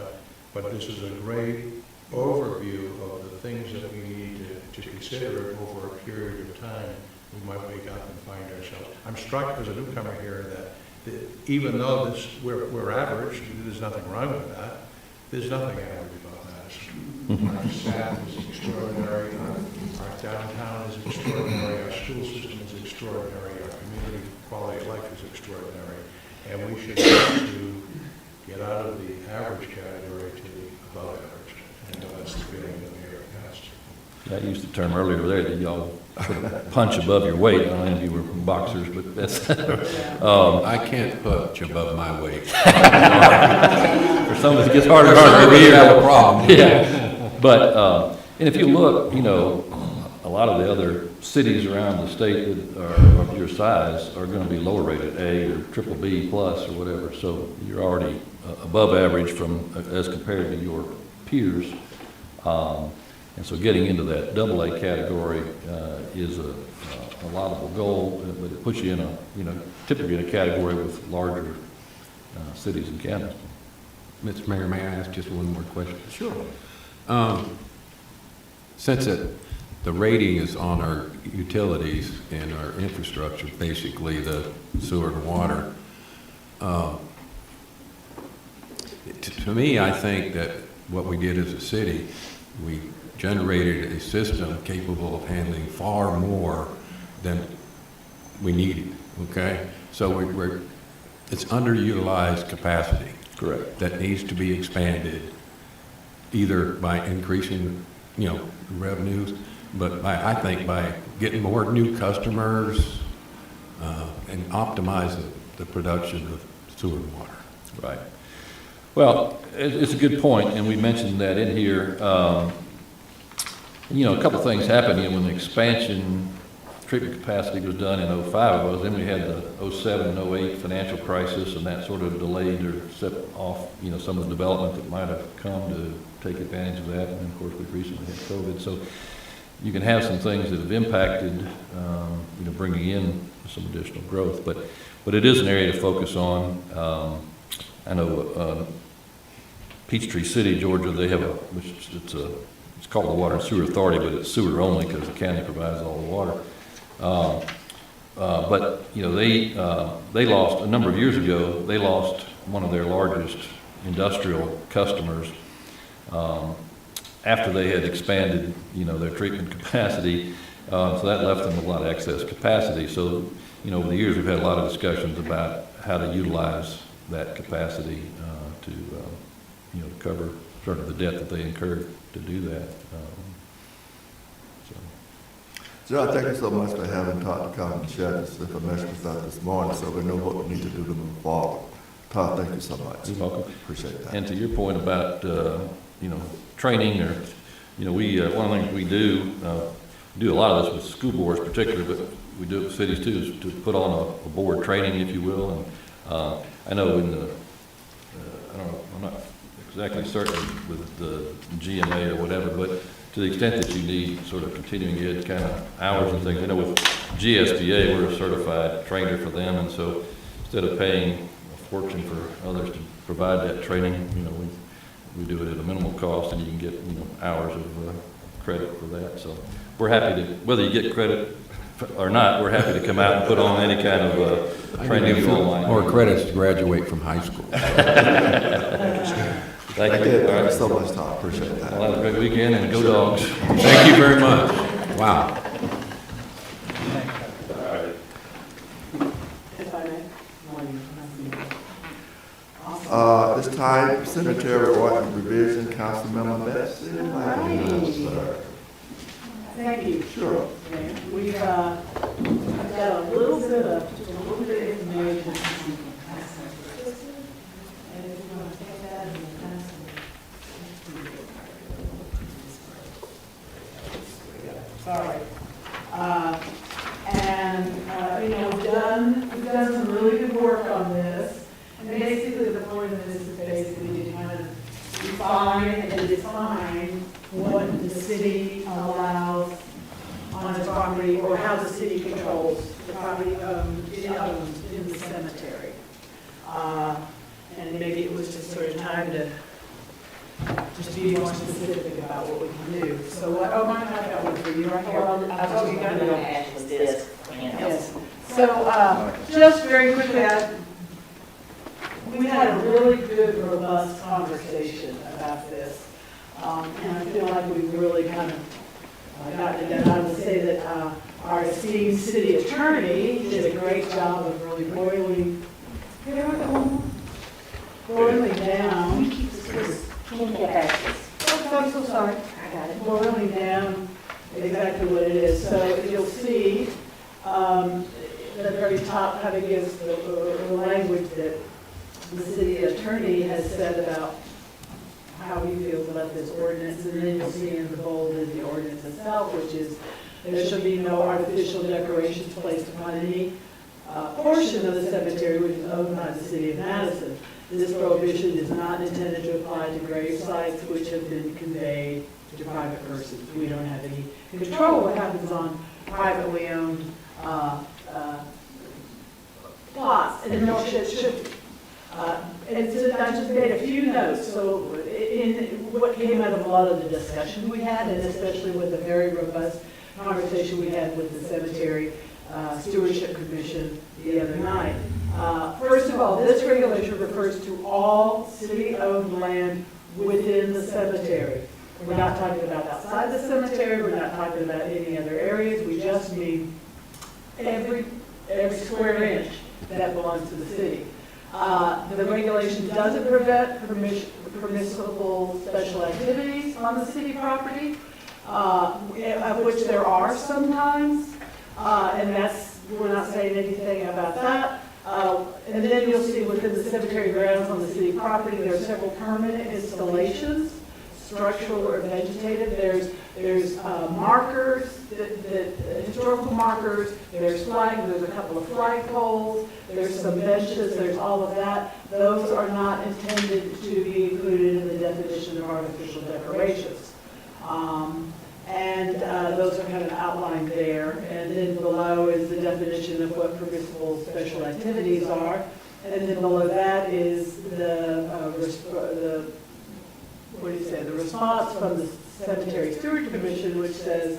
But this is a great overview of the things that we need to consider over a period of time. We might wake up and find ourselves. I'm struck as a newcomer here that even though we're average, there's nothing wrong with that. There's nothing average about Madison. Our staff is extraordinary. Our downtown is extraordinary. Our school system is extraordinary. Our community quality of life is extraordinary. And we should try to get out of the average category to the above average. And that's the feeling that we are past. I used the term earlier there that y'all sort of punch above your weight. I don't know if you were boxers, but that's I can't punch above my weight. for some of us it gets harder and Some harder of every us year. have a problem. Yeah, but and if you look, a lot of the other cities around the state that are of your size are going to be lower rated, A or triple B plus or whatever. So you're already above average as compared to your peers. And so getting into that AA category is a laudable goal, but it puts you in typically in a category with larger cities and counties. Mr. Mayor, may I ask just one more question? Sure. Since the rating is on our utilities and our infrastructure, basically the sewer and water, to me, I think that what we did as a city, we generated a system capable of handling far more than we needed, okay? So it's underutilized capacity. Correct. That needs to be expanded either by increasing, revenues, but I think by getting more new customers and optimize the production of sewer and water. Right. Well, it's a good point, and we mentioned that in here. A couple of things happened when the expansion treatment capacity was done in 05. Then we had the 07 and 08 financial crisis, and that sort of delayed or set off, some of the development that might have come to take advantage of that. And of course, we've recently had COVID. So you can have some things that have impacted, bringing in some additional growth. But it is an area to focus on. I know Peachtree City, Georgia, they have it's called the Water and Sewer Authority, but it's sewer only because the county provides all the water. But they lost a number of years ago. They lost one of their largest industrial customers after they had expanded, their treatment capacity. So that left them a lot of excess capacity. So, over the years we've had a lot of discussions about how to utilize that capacity to cover sort of the debt that they incurred to do that. Joe, thank you so much for having Todd to come and share this information with us this morning so we know what we need to do to move forward. Todd, thank you so much. You're welcome. Appreciate that. And to your point about, training or, we, one of the things we do, do a lot of this with school boards particularly, but we do it with cities too, is to put on a board training, if you will. And I know in the, I don't know, I'm not exactly certain with the GMA or whatever, but to the extent that you need sort of continuing ed kind of hours and things. I know with GSBA, we're a certified trainer for them, and so instead of paying a fortune for others to provide that training, you know, we do it at a minimal cost, and you can get, you know, hours of credit for that. So we're happy to, whether you get credit or not, we're happy to come out and put on any kind of training online. More credits to graduate from high school. Thank you. Thank you so much, Todd. Appreciate that. Well, have a great weekend, and go Dogs. Thank you very much. Wow. If I may. This time, cemetery ordinance revision, Councilmember Betsy. Thank you. Sure. We've got a little bit of information. And if you want to take that and pass it. Sorry. You know, we've done some really good work on this. And basically, the point of this is basically to kind of refine and define what the city allows on its property, or how the city controls the property it owns in the cemetery. And maybe it was just sort of time to just be more specific about what we can do. So what, oh, I've got one for you right here. I thought you got it on Ashley's desk. Yes. So, just very quickly, we had a really good, robust conversation about this. And I feel like we've really kind of gotten it done. I would say that our esteemed city attorney did a great job of really boiling down. I'm so sorry. I got it. Boiling down exactly what it is. So you'll see the very top kind of gives the language that the city attorney has said about how he feels about this ordinance, and then you'll see in the bold in the ordinance itself, which is there shall be no artificial decorations placed upon any portion of the cemetery which is owned by the city of Madison. This prohibition is not intended to apply to grave sites which have been conveyed to private persons. We don't have any control what happens on privately owned plots, and nor should be. And so I just made a few notes. So in what came out of a lot of the discussion we had, and especially with the very robust conversation we had with the Cemetery Stewardship Commission the other night. First of all, this regulation refers to all city-owned land within the cemetery. We're not talking about outside the cemetery. We're not talking about any other areas. We just mean every square inch that belongs to the city. The regulation doesn't prevent permissible special activities on the city property, of which there are sometimes, and we're not saying anything about that. And then you'll see within the cemetery grounds on the city property, there are several permanent installations, structural or vegetative. There's markers, historical markers, there's flags, there's a couple of flag poles, there's some benches, there's all of that. Those are not intended to be included in the definition of artificial decorations. Those are kind of outlined there. And then below is the definition of what permissible special activities are. And then below that is the response from the Cemetery Stewardship Commission, which says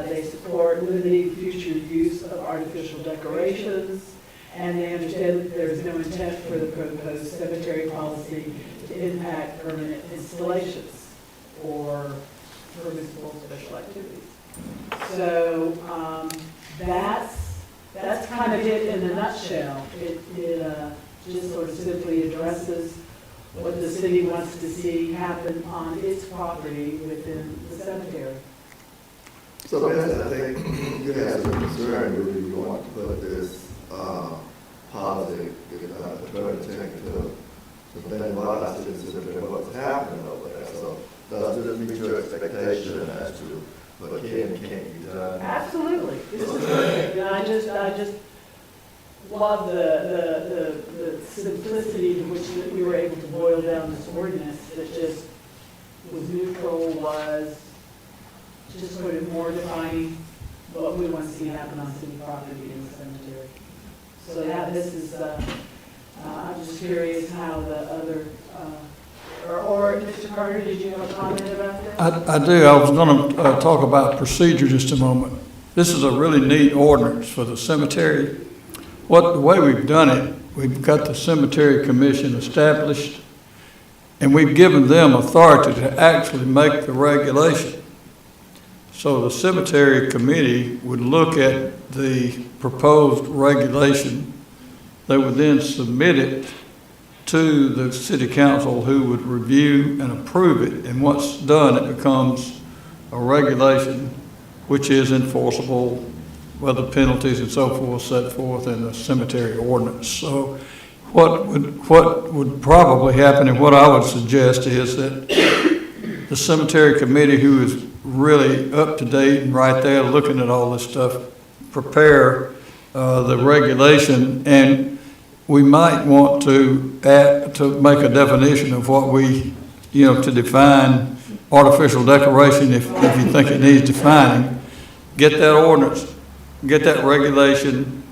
they support limiting future use of artificial decorations, and they understand that there is no intent for the proposed cemetery policy to impact permanent installations or permissible special activities. So that's kind of it in a nutshell. It just sort of simply addresses what the city wants to see happen on its property within the cemetery. So, Betsy, I think you have some concern whether you want to put this policy, attorney take to think about our citizens and what's happening over there. So, does this meet your expectation as to what can and can't be love the simplicity to which that we were able to boil down this ordinance that just was neutral, was just sort of more defining what we want to see happen on city property in the cemetery. So yeah, this is, I'm just curious how the other, or Mr. Carter, did you have a comment about this? I do. I was going to talk about procedure just a moment. This is a really neat ordinance for the cemetery. The way we've done it, we've got the cemetery commission established, and we've given them authority to actually make the regulation. So the cemetery committee would look at the proposed regulation. They would then submit it to the city council, who would review and approve it. And once done, it becomes a regulation which is enforceable, with the penalties and so forth set forth in the cemetery ordinance. So what would probably happen, and what I would suggest, is that the cemetery committee, who is really up to date and right there looking at all this stuff, prepare the regulation, and we might want to add, to make a definition of what we, to define artificial decoration if you think it needs defining. Get that ordinance, get that regulation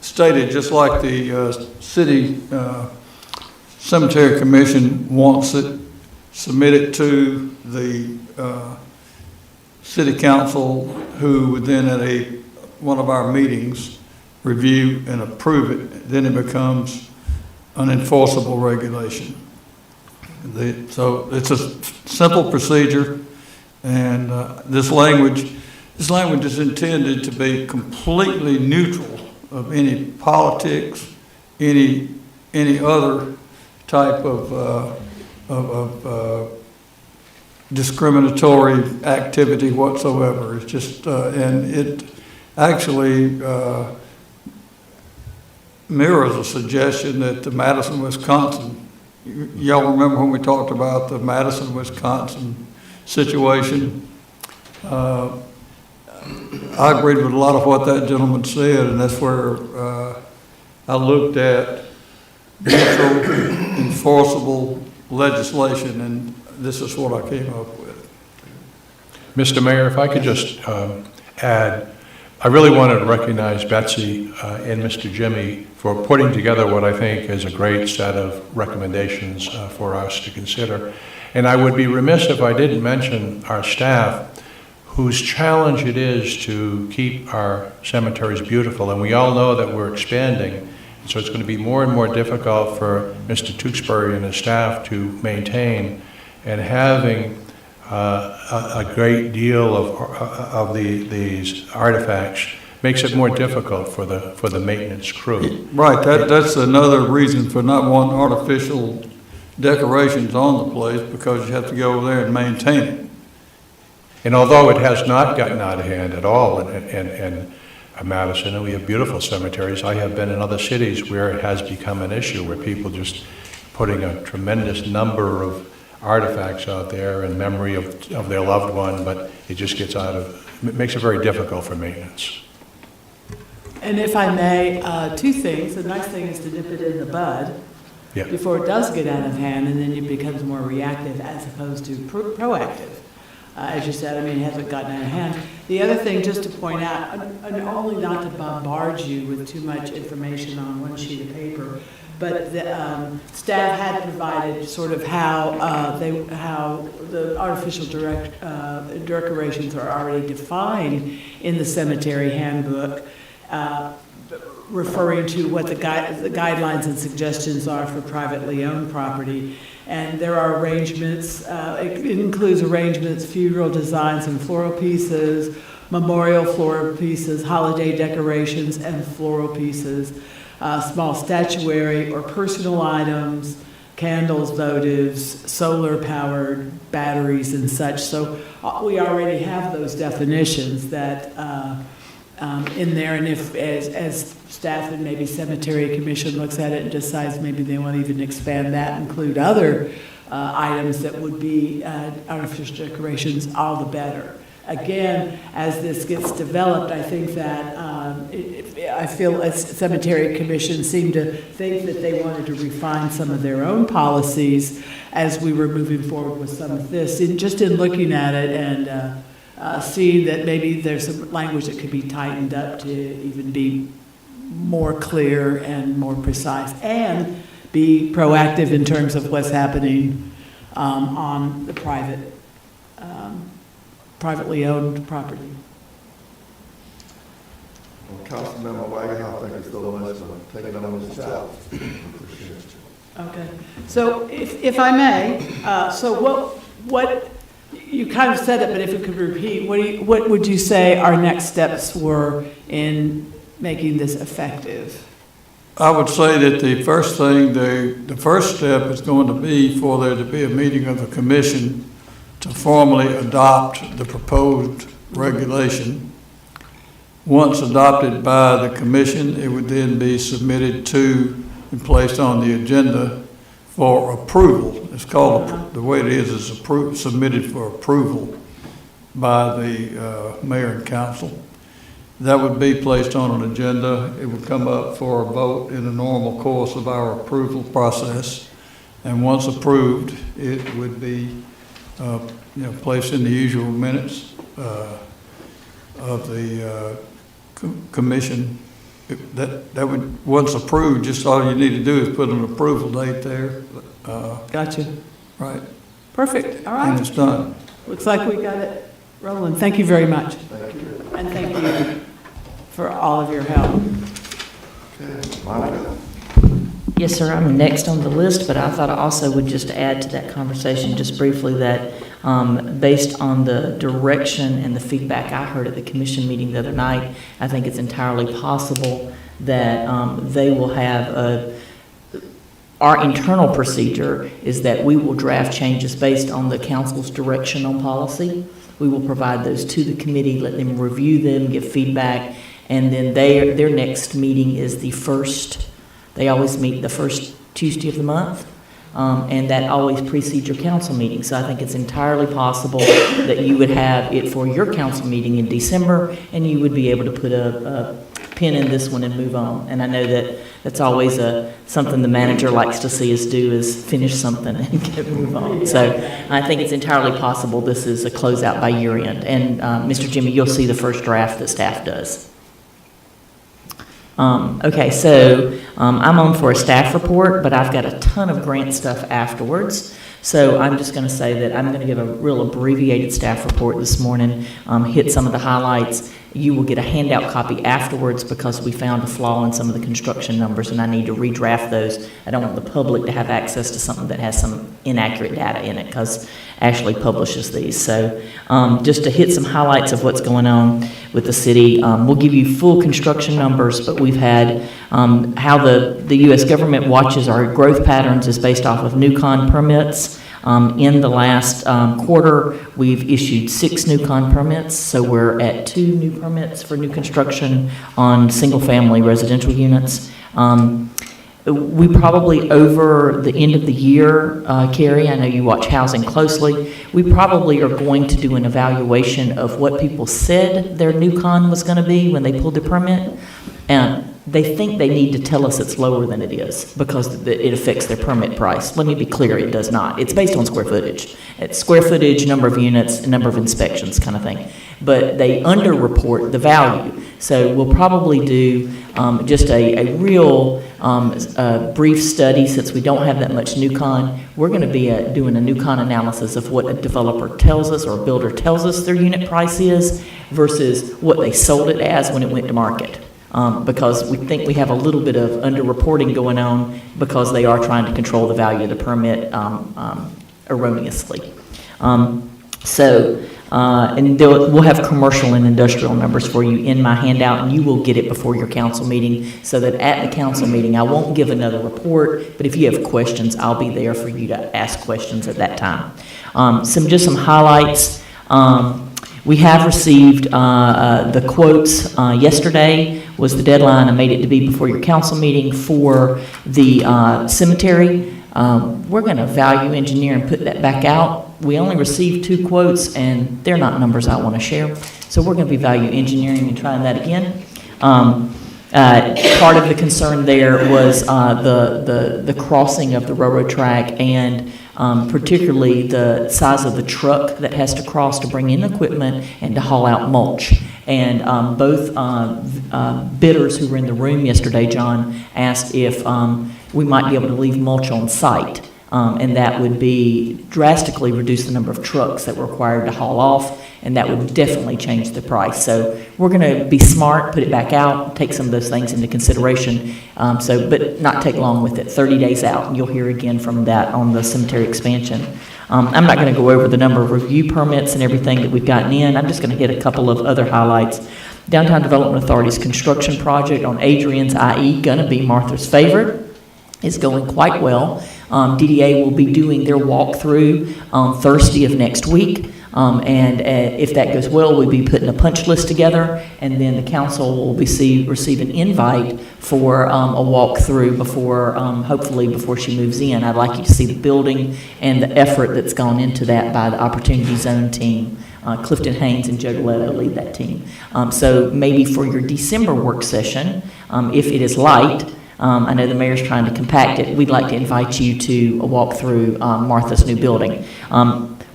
stated just like the city cemetery commission wants it, submit it to the city council, who would then at one of our meetings review and approve it. Then it becomes an enforceable regulation. So it's a simple procedure, and this language is intended to be completely neutral of any politics, any other type of discriminatory activity whatsoever. It's just, and it actually mirrors a suggestion that the Madison, Wisconsin, y'all remember when we talked about the Madison, Wisconsin situation? I agreed with a lot of what that gentleman said, and that's where I looked at neutral, enforceable legislation, and this is what I came up with. Mr. Mayor, if I could just add, I really wanted to recognize Betsy and Mr. Jimmy for putting together what I think is a great set of recommendations for us to consider. And I would be remiss if I didn't mention our staff, whose challenge it is to keep our cemeteries beautiful. And we all know that we're expanding, so it's going to be more and more difficult for Mr. Tewksbury and his staff to maintain, and having a great deal of these artifacts makes it more difficult for the maintenance crew. Right, that's another reason for not wanting artificial decorations on the place, because you have to go over there and maintain it. And although it has not gotten out of hand at all in Madison, and we have beautiful cemeteries, I have been in other cities where it has become an issue, where people just putting a tremendous number of artifacts out there in memory of their loved one, but it just gets it makes it very difficult for maintenance. And if I may, two things. The nice thing is to nip it in the bud before it does get out of hand, and then it becomes more reactive as opposed to proactive. As you said, I mean, it hasn't gotten out of hand. The other thing, just to point out, and only not to bombard you with too much information on one sheet of paper, but the staff had provided sort of how the artificial decorations are already defined in the cemetery handbook, referring to what the guidelines and suggestions are for privately owned property. And there are arrangements, it includes arrangements, funeral designs and floral pieces, memorial floral pieces, holiday decorations and floral pieces, small statuary or personal items, candles, votives, solar-powered batteries and such. So we already have those definitions that in there, and if as staff and maybe cemetery commission looks at it and decides maybe they want to even expand that, include other items that would be artificial decorations, all the better. Again, as this gets developed, I think that I feel as Cemetery Commission seemed to think that they wanted to refine some of their own policies as we were moving forward with some of this. Just in looking at it and seeing that maybe there's some language that could be tightened up to even be more clear and more precise, and be proactive in terms of what's happening on the privately owned property. Well, Councilmember Whitehouse, thank you so much for taking on this challenge. Okay, so if I may, so what, you kind of said it, but if you could repeat, what would you say our next steps were in making this effective? I would say that the first thing, the first step is going to be for there to be a meeting of the commission to formally adopt the proposed regulation. Once adopted by the commission, it would then be submitted to and placed on the agenda for approval. It's called, the way it is submitted for approval by the mayor and council. That would be placed on an agenda. It would come up for a vote in the normal course of our approval process. And once approved, it would be placed in the usual minutes of the commission. That would, once approved, just all you need to do is put an approval date there. Gotcha. Right. Perfect, all And right. it's done. Looks like we got it rolling. Thank you very much. Thank you. And thank you for all of your help. Okay, Monica. Yes, sir, I'm next on the list, but I thought I also would just add to that conversation just briefly that based on the direction and the feedback I heard at the commission meeting the other night, I think it's entirely possible that they will have our internal procedure is that we will draft changes based on the council's direction on policy. We will provide those to the committee, let them review them, give feedback, and then their next meeting is the first. They always meet the first Tuesday of the month, and that always precedes your council meeting. So I think it's entirely possible that you would have it for your council meeting in December, and you would be able to put a pin in this one and move on. And I know that that's always something the manager likes to see us do, is finish something and move on. So I think it's entirely possible this is a closeout by year end. And Mr. Jimmy, you'll see the first draft that staff does. Okay, so I'm on for a staff report, but I've got a ton of grant stuff afterwards. So I'm just going to say that I'm going to give a real abbreviated staff report this morning, hit some of the highlights. You will get a handout copy afterwards because we found a flaw in some of the construction numbers and I need to redraft those. I don't want the public to have access to something that has some inaccurate data in it because Ashley publishes these. So just to hit some highlights of what's going on with the city, we'll give you full construction numbers, but we've had how the U.S. government watches our growth patterns is based off of NUCON permits. In the last quarter, we've issued 6 NUCON permits, so we're at 2 new permits for new construction on single-family residential units. We probably, over the end of the year, Carrie, I know you watch housing closely, we probably are going to do an evaluation of what people said their NUCON was going to be when they pulled their permit. And they think they need to tell us it's lower than it is because it affects their permit price. Let me be clear, it does not. It's based on square footage. It's square footage, number of units, number of inspections kind of thing. But they underreport the value. So we'll probably do just a real brief study since we don't have that much NUCON. We're going to be doing a NUCON analysis of what a developer tells us or a builder tells us their unit price is versus what they sold it as when it went to market. Because we think we have a little bit of underreporting going on because they are trying to control the value of the permit erroneously. And we'll have commercial and industrial numbers for you in my handout, and you will get it before your council meeting so that at the council meeting, I won't give another report, but if you have questions, I'll be there for you to ask questions at that time. Just some highlights. We have received the quotes. Yesterday was the deadline. I made it to be before your council meeting for the cemetery. We're going to value engineer and put that back out. We only received 2 quotes, and they're not numbers I want to share. So we're going to be value engineering and trying that again. Part of the concern there was the crossing of the railroad track and particularly the size of the truck that has to cross to bring in equipment and to haul out mulch. And both bidders who were in the room yesterday, John, asked if we might be able to leave mulch on site. And that would be drastically reduce the number of trucks that were required to haul off, and that would definitely change the price. So we're going to be smart, put it back out, take some of those things into consideration, but not take long with it, 30 days out, and you'll hear again from that on the cemetery expansion. I'm not going to go over the number of review permits and everything that we've gotten in. I'm just going to hit a couple of other highlights. Downtown Development Authority's construction project on Adrian's IE, going to be Martha's favorite, is going quite well. DDA will be doing their walkthrough on Thursday of next week. And if that goes well, we'll be putting a punch list together, and then the council will receive an invite for a walkthrough before, hopefully before she moves in. I'd like you to see the building and the effort that's gone into that by the Opportunity Zone team. Clifton Haynes and Joe Leto lead that team. So maybe for your December work session, if it is light, I know the mayor's trying to compact it, we'd like to invite you to a walk through Martha's new building.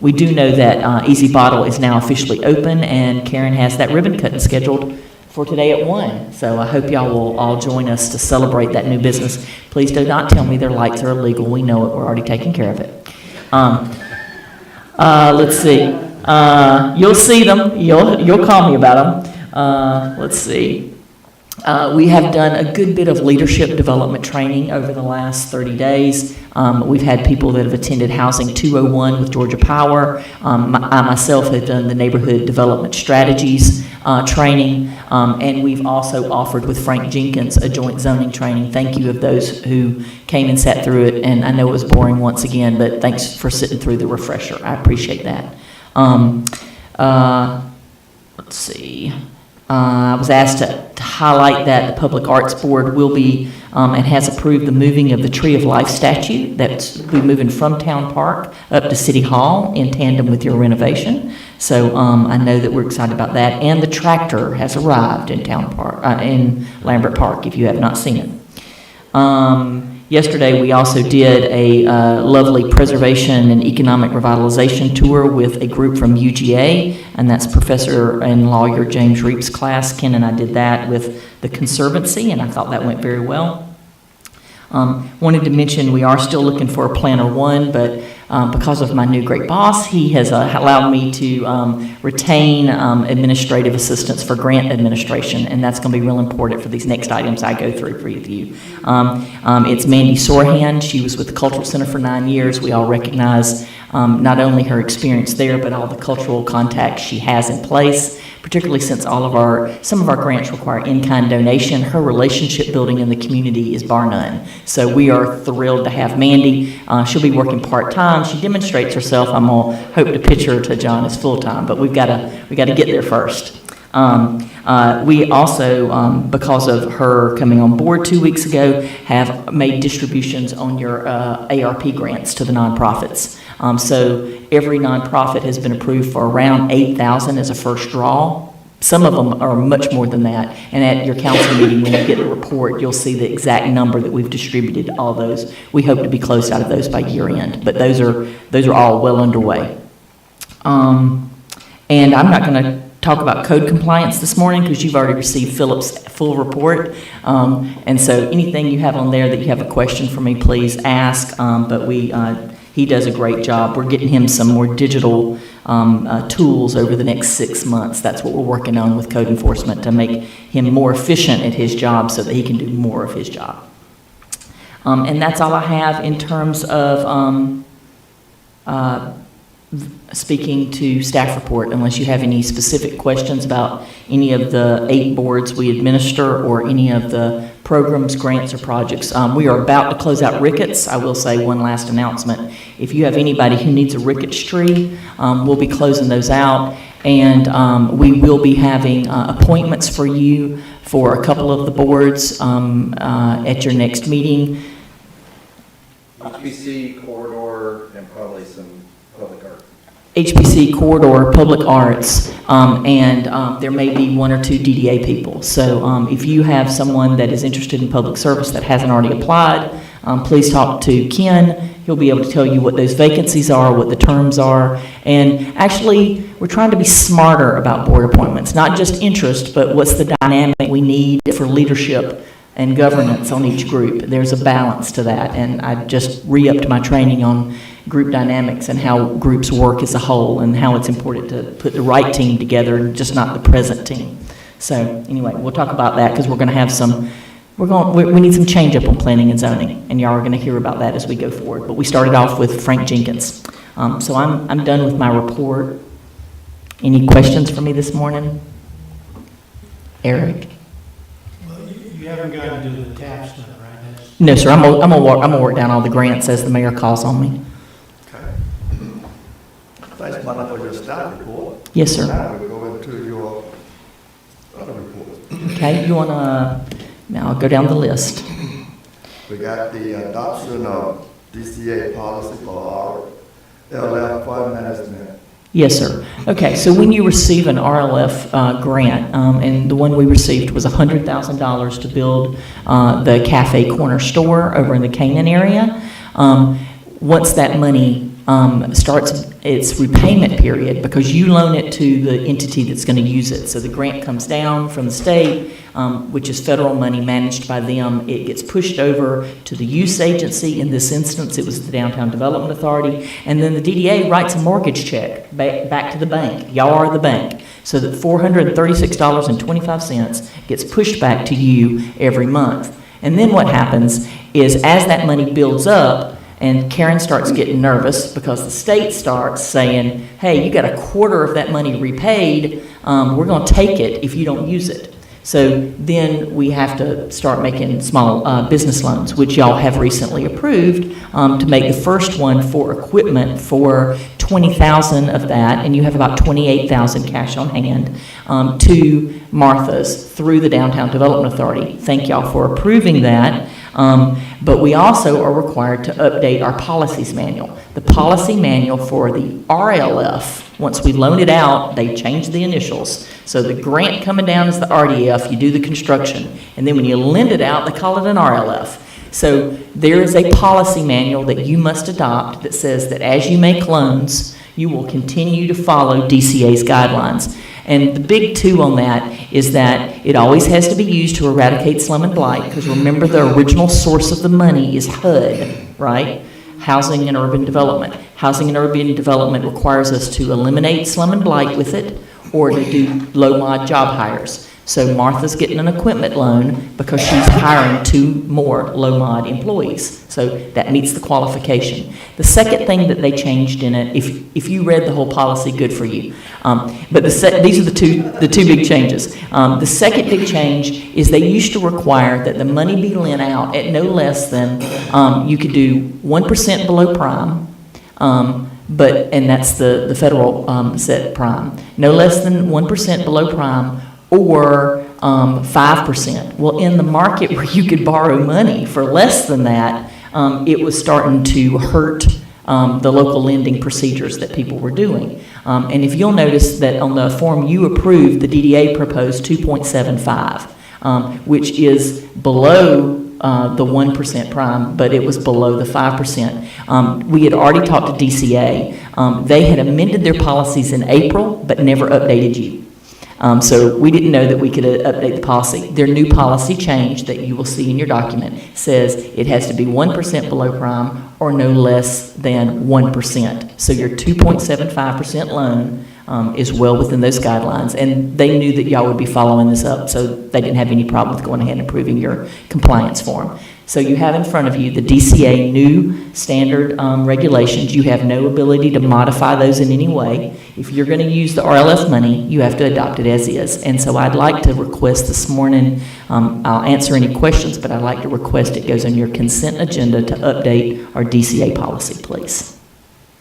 We do know that Easy Bottle is now officially open, and Karen has that ribbon cutting scheduled for today at 1. So I hope y'all will all join us to celebrate that new business. Please do not tell me their lights are illegal. We know it. We're already taking care of it. Let's see. You'll see them. You'll call me about them. Let's see. We have done a good bit of leadership development training over the last 30 days. We've had people that have attended Housing 201 with Georgia Power. I myself have done the Neighborhood Development Strategies training, and we've also offered with Frank Jenkins a joint zoning training. Thank you of those who came and sat through it, and I know it was boring once again, but thanks for sitting through the refresher. I appreciate that. Let's see. I was asked to highlight that the Public Arts Board will be and has approved the moving of the Tree of Life statue that's be moving from Town Park up to City Hall in tandem with your renovation. So I know that we're excited about that. And the tractor has arrived in Town Park, in Lambert Park, if you have not seen it. Yesterday, we also did a lovely preservation and economic revitalization tour with a group from UGA, and that's Professor and Lawyer James Reep's class. Ken and I did that with the Conservancy, and I thought that went very well. Wanted to mention we are still looking for a Planner 1, but because of my new great boss, he has allowed me to retain administrative assistance for grant administration, and that's going to be real important for these next items I go through for you. It's Mandy Sorhan. She was with the Cultural Center for 9 years. We all recognize not only her experience there, but all the cultural contacts she has in place, particularly since some of our grants require in-kind donation. Her relationship building in the community is bar none. So we are thrilled to have Mandy. She'll be working part-time. She demonstrates herself. I'm going to hope to pitch her to John as full-time, but we got to get there first. We also, because of her coming on board 2 weeks ago, have made distributions on your ARP grants to the nonprofits. So every nonprofit has been approved for around $8,000 as a first draw. Some of them are much more than that. And at your council meeting, when you get the report, you'll see the exact number that we've distributed to all those. We hope to be closed out of those by year end, but those are all well underway. And I'm not going to talk about code compliance this morning because you've already received Philip's full report. And so anything you have on there that you have a question for me, please ask. But he does a great job. We're getting him some more digital tools over the next 6 months. That's what we're working on with code enforcement to make him more efficient at his job so that he can do more of his job. And that's all I have in terms of speaking to staff report, unless you have any specific questions about any of the 8 boards we administer or any of the programs, grants, or projects. We are about to close out Ricketts. I will say one last announcement. If you have anybody who needs a Ricketts tree, we'll be closing those out, and we will be having appointments for you for a couple of the boards at your next meeting. HBC, corridor, and probably some public art. HBC corridor, public arts, and there may be 1 or 2 DDA people. So if you have someone that is interested in public service that hasn't already applied, please talk to Ken. He'll be able to tell you what those vacancies are, what the terms are. And actually, we're trying to be smarter about board appointments, not just interest, but what's the dynamic we need for leadership and governance on each group. There's a balance to that, and I just re-upped my training on group dynamics and how groups work as a whole and how it's important to put the right team together and just not the present team. So anyway, we'll talk about that because we're going to have some, we need some change up on planning and zoning, and y'all are going to hear about that as we go forward. But we started off with Frank Jenkins. So I'm done with my report. Any questions for me this morning? Eric? You haven't gotten to the TAP stuff, right? That's- No, sir. I'm gonna work down all the grants as the mayor calls on me. Okay. Thanks, Mona, for your staff report. Yes, sir. Now we go into your other report. Okay, you wanna, now I'll go down the list. We got the adoption of DCA policy for our LF fund management. Yes, sir. Okay, so when you receive an RLF grant, and the one we received was $100,000 to build the Cafe Corner store over in the Canaan area, once that money starts its repayment period, because you loan it to the entity that's going to use it. So the grant comes down from the state, which is federal money managed by them. It gets pushed over to the use agency. In this instance, it was the Downtown Development Authority. And then the DDA writes a mortgage check back to the bank. Y'all are the bank. So that $436.25 gets pushed back to you every month. And then what happens is as that money builds up, and Karen starts getting nervous because the state starts saying, hey, you got a quarter of that money repaid, we're going to take it if you don't use it. So then we have to start making small business loans, which y'all have recently approved, to make the first one for equipment for $20,000 of that, and you have about $28,000 cash on hand, to Martha's through the Downtown Development Authority. Thank y'all for approving that. But we also are required to update our policies manual. The policy manual for the RLF, once we loan it out, they change the initials. So the grant coming down is the RDF, you do the construction. And then when you lend it out, they call it an RLF. So there is a policy manual that you must adopt that says that as you make loans, you will continue to follow DCA's guidelines. And the big two on that is that it always has to be used to eradicate slum and blight, because remember the original source of the money is HUD, right? Housing and Urban Development. Housing and Urban Development requires us to eliminate slum and blight with it or to do low-mod job hires. So Martha's getting an equipment loan because she's hiring 2 more low-mod employees. So that meets the qualification. The second thing that they changed in it, if you read the whole policy, good for you. But these are the two big changes. The second big change is they used to require that the money be lent out at no less than, you could do 1% below prime, and that's the federal set prime. No less than 1% below prime, or 5%. Well, in the market where you could borrow money for less than that, it was starting to hurt the local lending procedures that people were doing. And if you'll notice that on the form you approved, the DDA proposed 2.75, which is below the 1% prime, but it was below the 5%. We had already talked to DCA. They had amended their policies in April, but never updated you. So we didn't know that we could update the policy. Their new policy change that you will see in your document says it has to be 1% below prime or no less than 1%. So your 2.75% loan is well within those guidelines. And they knew that y'all would be following this up, so they didn't have any problem with going ahead and approving your compliance form. So you have in front of you the DCA new standard regulations. You have no ability to modify those in any way. If you're going to use the RLF money, you have to adopt it as is. And so I'd like to request this morning, I'll answer any questions, but I'd like to request it goes on your consent agenda to update our DCA policy, please.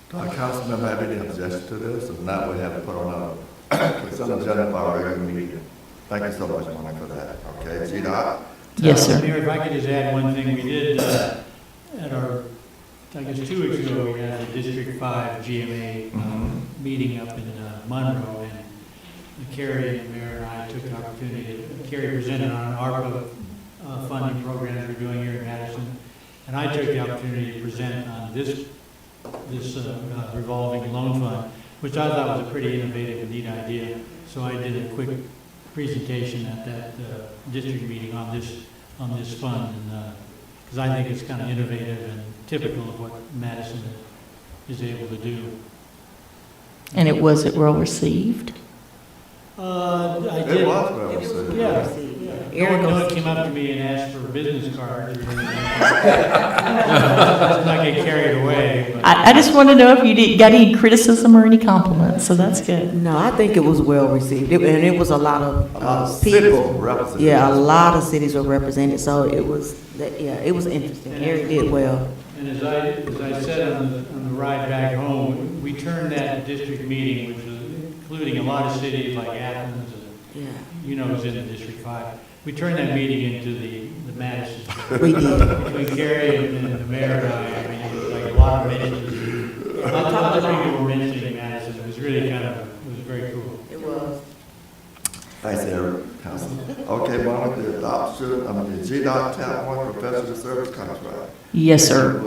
Do our council member have any objection to this? If not, we have to put on a consent agenda for our regular meeting. Thank you so much, Mona, for that. Okay, Gina? Yes, sir. Mayor, if I could just add one thing, we did, at our, I guess 2 weeks ago, we had a District 5 GMA meeting up in Monroe, and Carrie and the mayor and I took the opportunity, Carrie presented on an ARPA funding programs we're doing here in Madison, and I took the opportunity to present on this revolving loan fund, which I thought was a pretty innovative and neat idea. So I did a quick presentation at that district meeting on this fund, and because I think it's kind of innovative and typical of what Madison is able to do. And it well received? I It did. was well received. Yeah. No one came up to me and asked for business cards or anything. Let's not get carried away. But. I just want to know if you got any criticism or any compliments, so that's good. No, I think it was well received, and it was a lot of A lot of cities people. were represented. Yeah, a lot of cities were represented, so it was, it was interesting. Eric did well. And as I said on the ride back home, we turned that district meeting, which was including a lot of cities like Athens and, was in the District 5. We turned that meeting into the Madison. We did. Between Carrie and the mayor and I mean, it was like a lot of mentions. A lot of people were mentioning Madison. It was really it was very cool. It was. Thanks, Eric, Council. Okay, Monica, the adoption, the GDOT TAP 1 professional service contract. Yes, sir.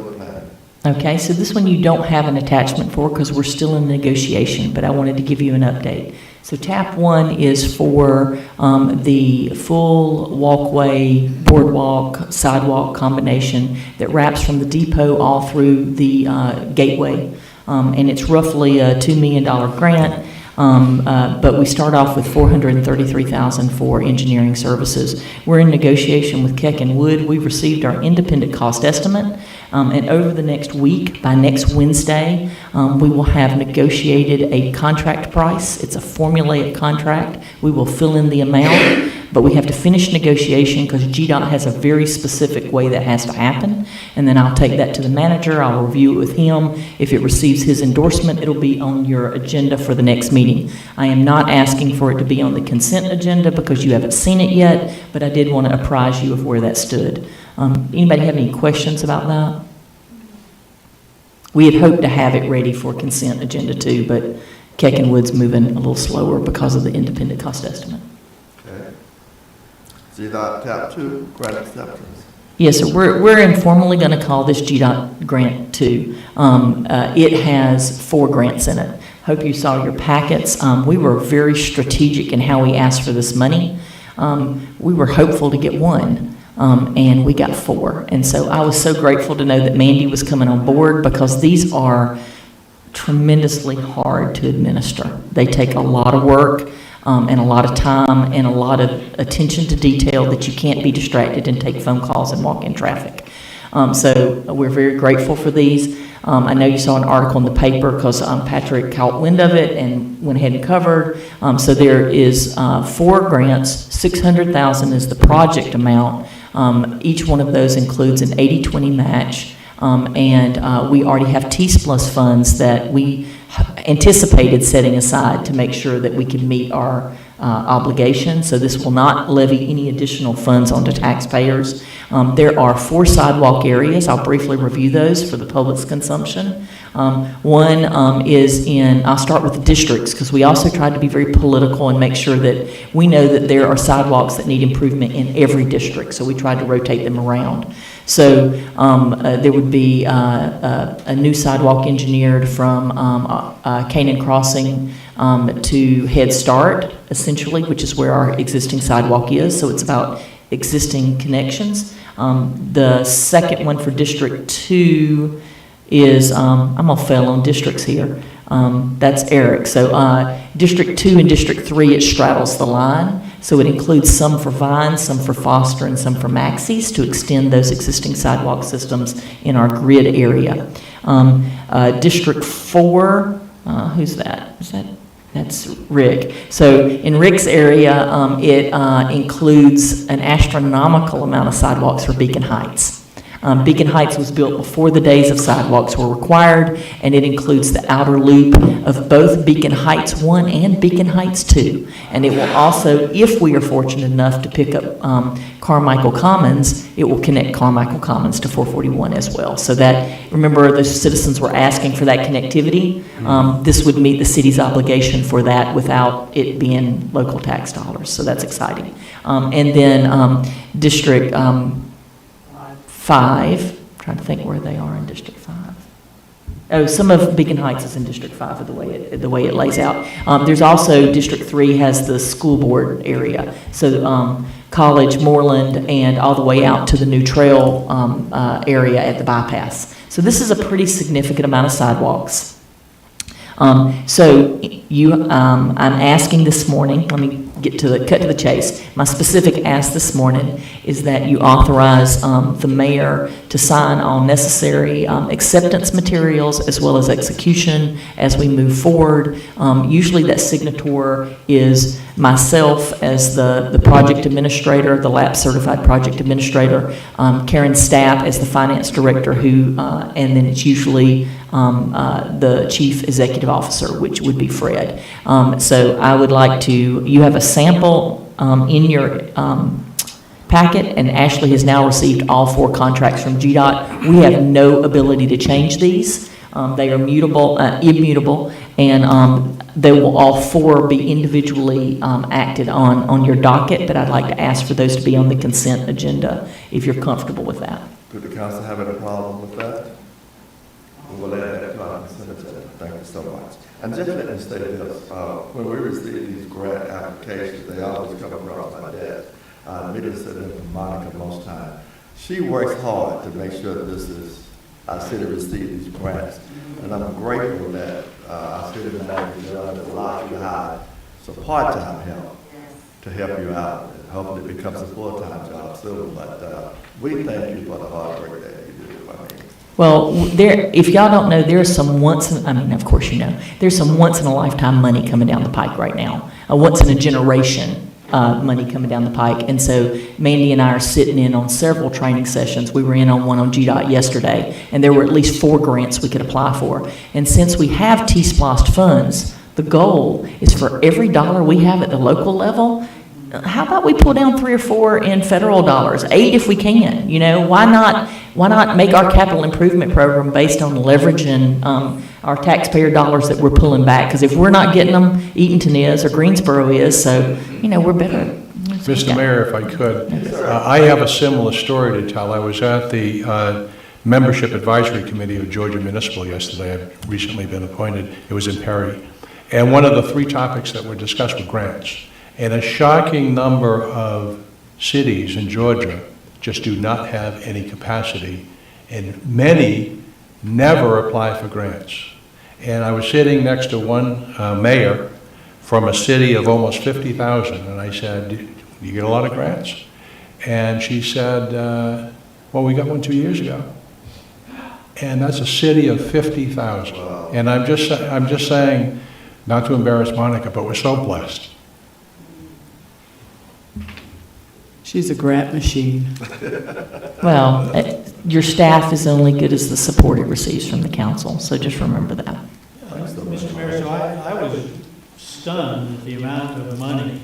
Okay, so this one you don't have an attachment for because we're still in negotiation, but I wanted to give you an update. So TAP 1 is for the full walkway, boardwalk, sidewalk combination that wraps from the depot all through the gateway. And it's roughly a $2 million grant. But we start off with $433,000 for engineering services. We're in negotiation with Keck and Wood. We've received our independent cost estimate, and over the next week, by next Wednesday, we will have negotiated a contract price. It's a formulaic contract. We will fill in the amount, but we have to finish negotiation because GDOT has a very specific way that has to happen, and then I'll take that to the manager. I'll review it with him. If it receives his endorsement, it'll be on your agenda for the next meeting. I am not asking for it to be on the consent agenda because you haven't seen it yet, but I did want to apprise you of where that stood. Anybody have any questions about that? We had hoped to have it ready for consent agenda too, but Keck and Wood's moving a little slower because of the independent cost estimate. Okay. GDOT TAP 2 grant acceptance. Yes, sir. We're informally going to call this GDOT Grant 2. It has 4 grants in it. Hope you saw your packets. We were very strategic in how we asked for this money. We were hopeful to get 1, and we got 4. And so I was so grateful to know that Mandy was coming on board because these are tremendously hard to administer. They take a lot of work. And a lot of time and a lot of attention to detail that you can't be distracted and take phone calls and walk in traffic. So we're very grateful for these. I know you saw an article in the paper because Patrick caught wind of it and went ahead and covered. So there is 4 grants. $600,000 is the project amount. Each one of those includes an 80-20 match. And we already have T-SPLUS funds that we anticipated setting aside to make sure that we can meet our obligations. So this will not levy any additional funds onto taxpayers. There are 4 sidewalk areas. I'll briefly review those for the public's consumption. One is I'll start with the districts because we also tried to be very political and make sure that we know that there are sidewalks that need improvement in every district. So we tried to rotate them around. So there would be a new sidewalk engineered from Canaan Crossing to Head Start, essentially, which is where our existing sidewalk is. So it's about existing connections. The second one for District 2 is, I'm going to fail on districts here. That's Eric. So District 2 and District 3, it straddles the line. So it includes some for Vine, some for Foster, and some for Maxey's to extend those existing sidewalk systems in our grid area. District 4, who's that? That's Rick. So in Rick's area, it includes an astronomical amount of sidewalks for Beacon Heights. Beacon Heights was built before the days of sidewalks were required, and it includes the outer loop of both Beacon Heights 1 and Beacon Heights 2. And it will also, if we are fortunate enough to pick up Carmichael Commons, it will connect Carmichael Commons to 441 as well. So that, remember, the citizens were asking for that connectivity. This would meet the city's obligation for that without it being local tax dollars. So that's exciting. And then District 5, trying to think where they are in District 5. Oh, some of Beacon Heights is in District 5 of the way it lays out. There's also District 3 has the school board area. So College, Moreland, and all the way out to the new trail area at the bypass. So this is a pretty significant amount of sidewalks. I'm asking this morning, let me cut to the chase. My specific ask this morning is that you authorize the mayor to sign all necessary acceptance materials as well as execution as we move forward. Usually that signator is myself as the project administrator, the LAP certified project administrator, Karen Stapp as the finance director, and then it's usually the chief executive officer, which would be Fred. So I would like to, you have a sample in your packet, and Ashley has now received all 4 contracts from GDOT. We have no ability to change these. They are immutable, and they will all 4 be individually acted on your docket, but I'd like to ask for those to be on the consent agenda, if you're comfortable with that. Could the council have any problem with that? We will add that to our consent agenda. Thank you so much. And just let me say this, when we receive these grant applications, they always come across my desk. I meet with Monica most time. She works hard to make sure that our city receives these grants. And I'm grateful that our city manager has allowed you to hire some part-time help to help you out. And hopefully it becomes a full-time job soon. But we thank you for the hard work that you do. Well, if y'all don't know, there's some of course you know, there's some once-in-a-lifetime money coming down the pike right now, a once-in-a-generation money coming down the pike. And so Mandy and I are sitting in on several training sessions. We were in on one on GDOT yesterday, and there were at least 4 grants we could apply for. And since we have T-SPLOST funds, the goal is for every dollar we have at the local level, how about we pull down 3 or 4 in federal dollars, 8 if we can? You know, why not make our capital improvement program based on leveraging our taxpayer dollars that we're pulling back? Because if we're not getting them, Eatonton is or Greensboro is, so you know we're better. Mr. Mayor, if I could, I have a similar story to tell. I was at the Membership Advisory Committee of Georgia Municipal yesterday. I've recently been appointed. It was in Perry, and one of the 3 topics that were discussed were grants. And a shocking number of cities in Georgia just do not have any capacity, and many never apply for grants. And I was sitting next to one mayor from a city of almost 50,000, and I said, "Do you get a lot of grants?" And she said, "Well, we got one 2 years ago." And that's a city of 50,000. And I'm just saying, not to embarrass Monica, but we're so blessed. She's a grant machine. Well, your staff is only good as the support it receives from the council, so just remember that. Mr. Mayor, so I was stunned at the amount of money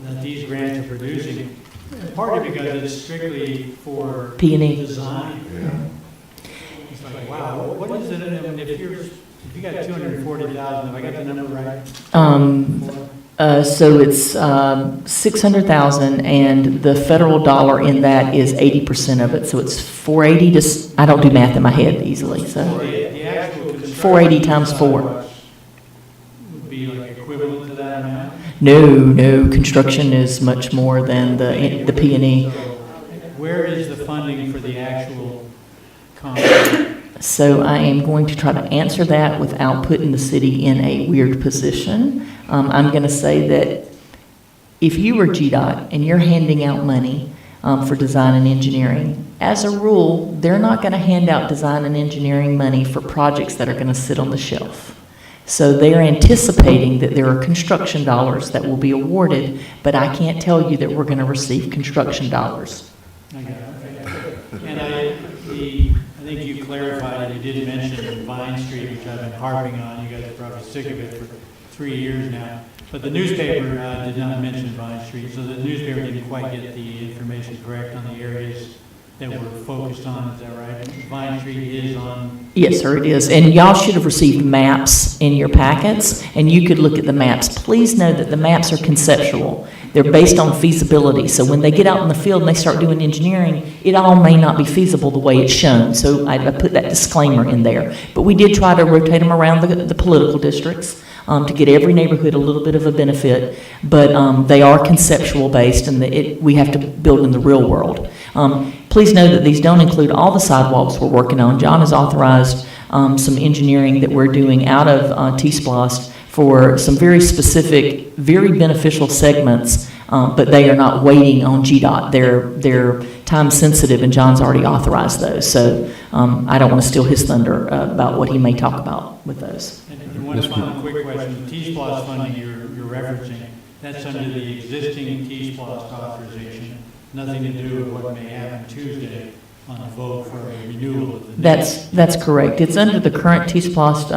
that these grants are producing, partly because it's strictly for P&E. design. It's like, wow, what is it? I mean, if you got 240,000, have I got the number right? So it's 600,000, and the federal dollar in that is 80% of it. So it's 480 I don't do math in my head easily. So The actual 480 times 4. would be like equivalent to that amount? No, construction is much more than the P&E. So where is the funding for the actual contract? So I am going to try to answer that without putting the city in a weird position. I'm going to say that if you were GDOT and you're handing out money for design and engineering, as a rule, they're not going to hand out design and engineering money for projects that are going to sit on the shelf. So they're anticipating that there are construction dollars that will be awarded, but I can't tell you that we're going to receive construction dollars. I got it. And I think you clarified, you did mention Vine Street, which I've been harping on. You guys are probably sick of it for 3 years now. But the newspaper did not mention Vine Street, so the newspaper didn't quite get the information correct on the areas that we're focused on, is that right? Vine Street is on? Yes, sir, it is. And y'all should have received maps in your packets, and you could look at the maps. Please know that the maps are conceptual. They're based on feasibility. So when they get out in the field and they start doing engineering, it all may not be feasible the way it's shown. So I put that disclaimer in there. But we did try to rotate them around the political districts to get every neighborhood a little bit of a benefit. But they are conceptual based, and we have to build in the real world. Please know that these don't include all the sidewalks we're working on. John has authorized some engineering that we're doing out of T-Splost for some very specific, very beneficial segments, but they are not waiting on GDOT. They're time sensitive, and John's already authorized those. So I don't want to steal his thunder about what he may talk about with those. And one final quick question. The T-Splost funding you're referencing, that's under the existing T-Splost authorization. Nothing to do with what may happen Tuesday on the vote for a renewal of the. That's correct. It's under the current T-Splost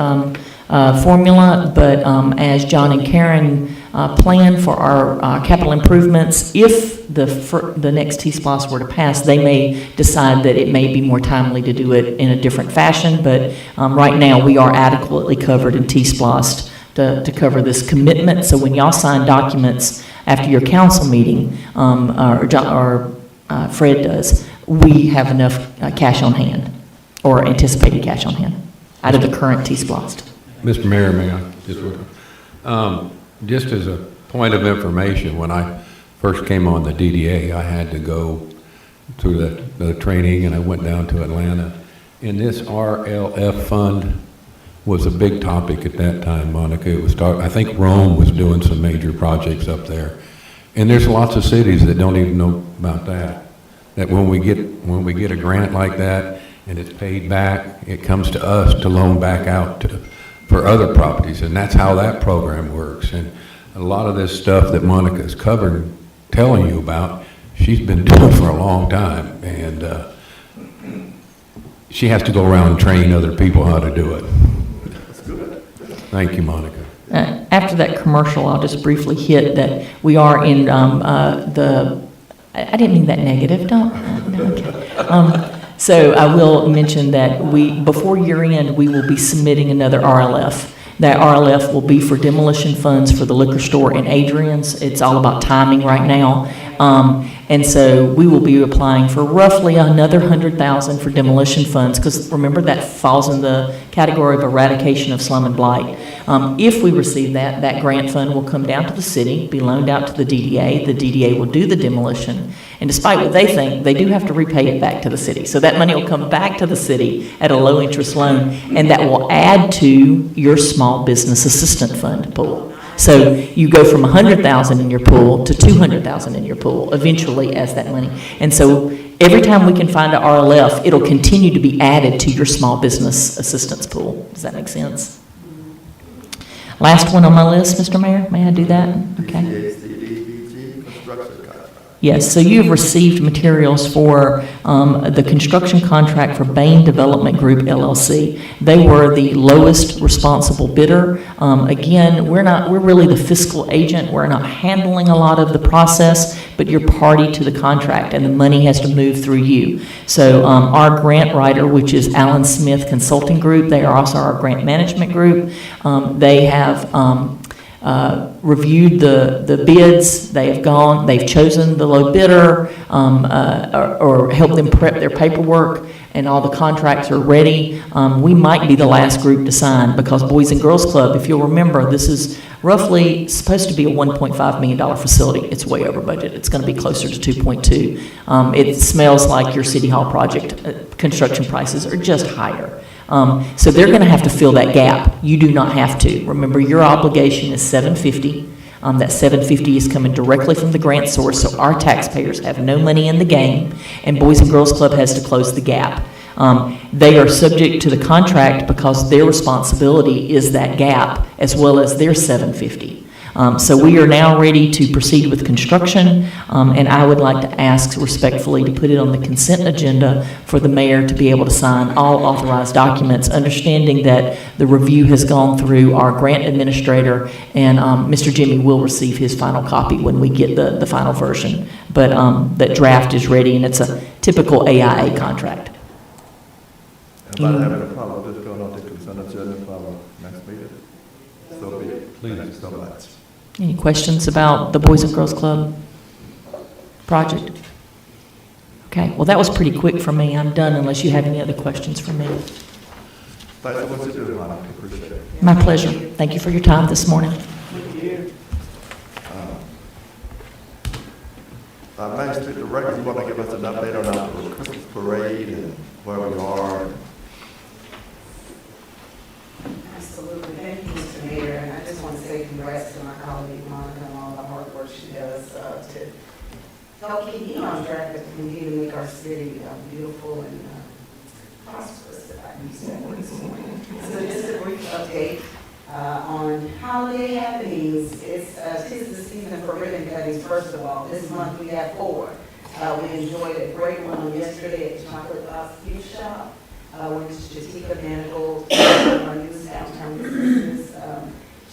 formula, but as John and Karen plan for our capital improvements, if the next T-Splost were to pass, they may decide that it may be more timely to do it in a different fashion. But right now, we are adequately covered in T-Splost to cover this commitment. So when y'all sign documents after your council meeting, or Fred does, we have enough cash on hand, or anticipated cash on hand, out of the current T-Splost. Mr. Mayor, may I just as a point of information, when I first came on the DDA, I had to go through the training, and I went down to Atlanta. And this RLF fund was a big topic at that time, Monica. It was I think Rome was doing some major projects up there. And there's lots of cities that don't even know about that. That when we get a grant like that and it's paid back, it comes to us to loan back out for other properties. And that's how that program works. And a lot of this stuff that Monica's covering, telling you about, she's been doing for a long time. And she has to go around and train other people how to do it. Thank you, Monica. After that commercial, I'll just briefly hit that we are in I didn't mean that negative, don't. No, okay. So I will mention that before year end, we will be submitting another RLF. That RLF will be for demolition funds for the liquor store in Adrian's. It's all about timing right now. And so we will be applying for roughly another $100,000 for demolition funds, because remember that falls in the category of eradication of slum and blight. If we receive that grant fund will come down to the city, be loaned out to the DDA. The DDA will do the demolition. And despite what they think, they do have to repay it back to the city. So that money will come back to the city at a low interest loan, and that will add to your small business assistance fund pool. So you go from $100,000 in your pool to $200,000 in your pool eventually as that money. And so every time we can find an RLF, it'll continue to be added to your small business assistance pool. Does that make sense? Last one on my list, Mr. Mayor, may I do that? Okay. Yes, so you've received materials for the construction contract for Bain Development Group, LLC. They were the lowest responsible bidder. Again, we're really the fiscal agent. We're not handling a lot of the process, but you're party to the contract, and the money has to move through you. So our grant writer, which is Allen Smith Consulting Group, they are also our grant management group. They have reviewed the bids. They've chosen the low bidder, or helped them prep their paperwork, and all the contracts are ready. We might be the last group to sign, because Boys and Girls Club, if you'll remember, this is roughly supposed to be a $1.5 million facility. It's way over budget. It's going to be closer to 2.2. It smells like your City Hall project. Construction prices are just higher. So they're going to have to fill that gap. You do not have to. Remember, your obligation is $750. That $750 is coming directly from the grant source, so our taxpayers have no money in the game, and Boys and Girls Club has to close the gap. They are subject to the contract because their responsibility is that gap, as well as their $750. So we are now ready to proceed with construction, and I would like to ask respectfully to put it on the consent agenda for the mayor to be able to sign all authorized documents, understanding that the review has gone through our grant administrator, and Mr. Jimmy will receive his final copy when we get the final version. But that draft is ready, and it's a typical AIA contract. Anybody having a problem with this going on the consent agenda for our next meeting? So be it. Thank you so much. Any questions about the Boys and Girls Club project? Okay, well, that was pretty quick for me. I'm done unless you have any other questions for me. Thanks for what you do, Monica. Appreciate it. My pleasure. Thank you for your time this morning. Main Street Director, you want to give us an update on our Christmas parade and where we are? Absolutely. Thank you, Mr. Mayor. And I just want to say congrats to my colleague Monica and all the hard work she does to help keep me on track and continue to make our city beautiful and prosperous, if I can use that word this morning. So just a brief update on holiday happenings. It's 'tis the season for ribbon cuttings, first of all. This month we have 4. We enjoyed a great one yesterday at Chocolate Box Gift Shop. Went to Jatika Manigault, our new downtown business.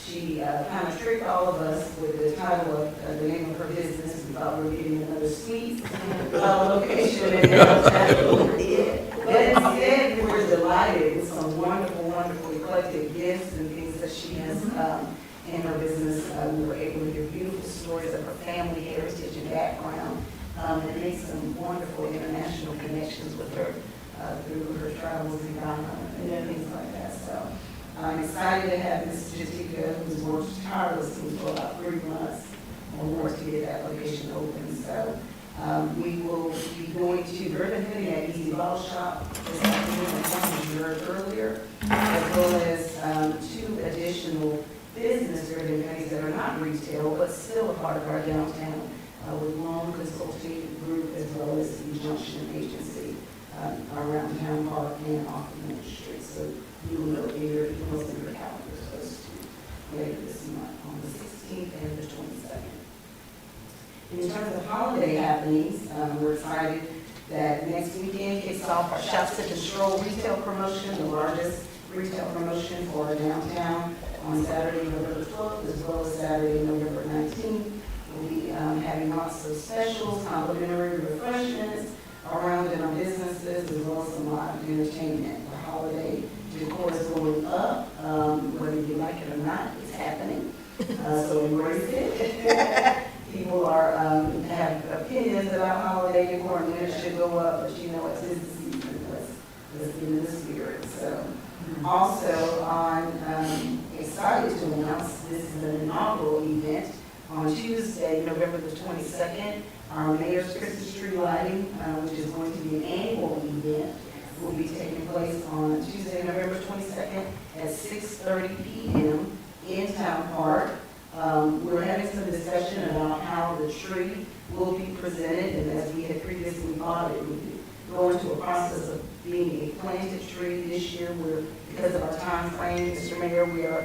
She kind of tricked all of us with the title of the name of her business. We thought we were getting another sweet location in downtown. But instead, we were delighted with some wonderful, wonderful eclectic gifts and things that she has in her business. We were able to hear beautiful stories of her family heritage and background, and make some wonderful international connections with her through her travels in Ghana and things like that. So I'm excited to have Ms. Jatika, who's worked tirelessly for about 3 months or more to get that location open. So we will be going to ribbon cutting at Easy Ball Shop this afternoon, as you heard earlier, as well as 2 additional business ribbon cuttings that are not retail, but still a part of our downtown with Long Consulting Group as well as the Junction Agency around Town Park and off of Main Street. So you will know in your emails and your calendars those 2 later this month on the 16th and the 22nd. In terms of holiday happenings, we're excited that next weekend kicks off our Shop, Sip, and Stroll retail promotion, the largest retail promotion for our downtown on Saturday, November 12th, as well as Saturday, November 19th. We'll be having lots of specials, complimentary refreshments around in our businesses, as well as some live entertainment. The holiday decor is going up, whether you like it or not, it's happening. So embrace it. People are have opinions about holiday decor and when it should go up, but you know it's the season. Let's be in the spirit. So also excited to announce this is an inaugural event on Tuesday, November the 22nd. Our Mayor's Christmas Tree Lighting, which is going to be an annual event, will be taking place on Tuesday, November 22nd at 6:30 p.m. in Town Park. We're having some discussion about how the tree will be presented, and as we had previously thought, it would go into a process of being a planted tree. This year, because of our time frame, Mr. Mayor, we are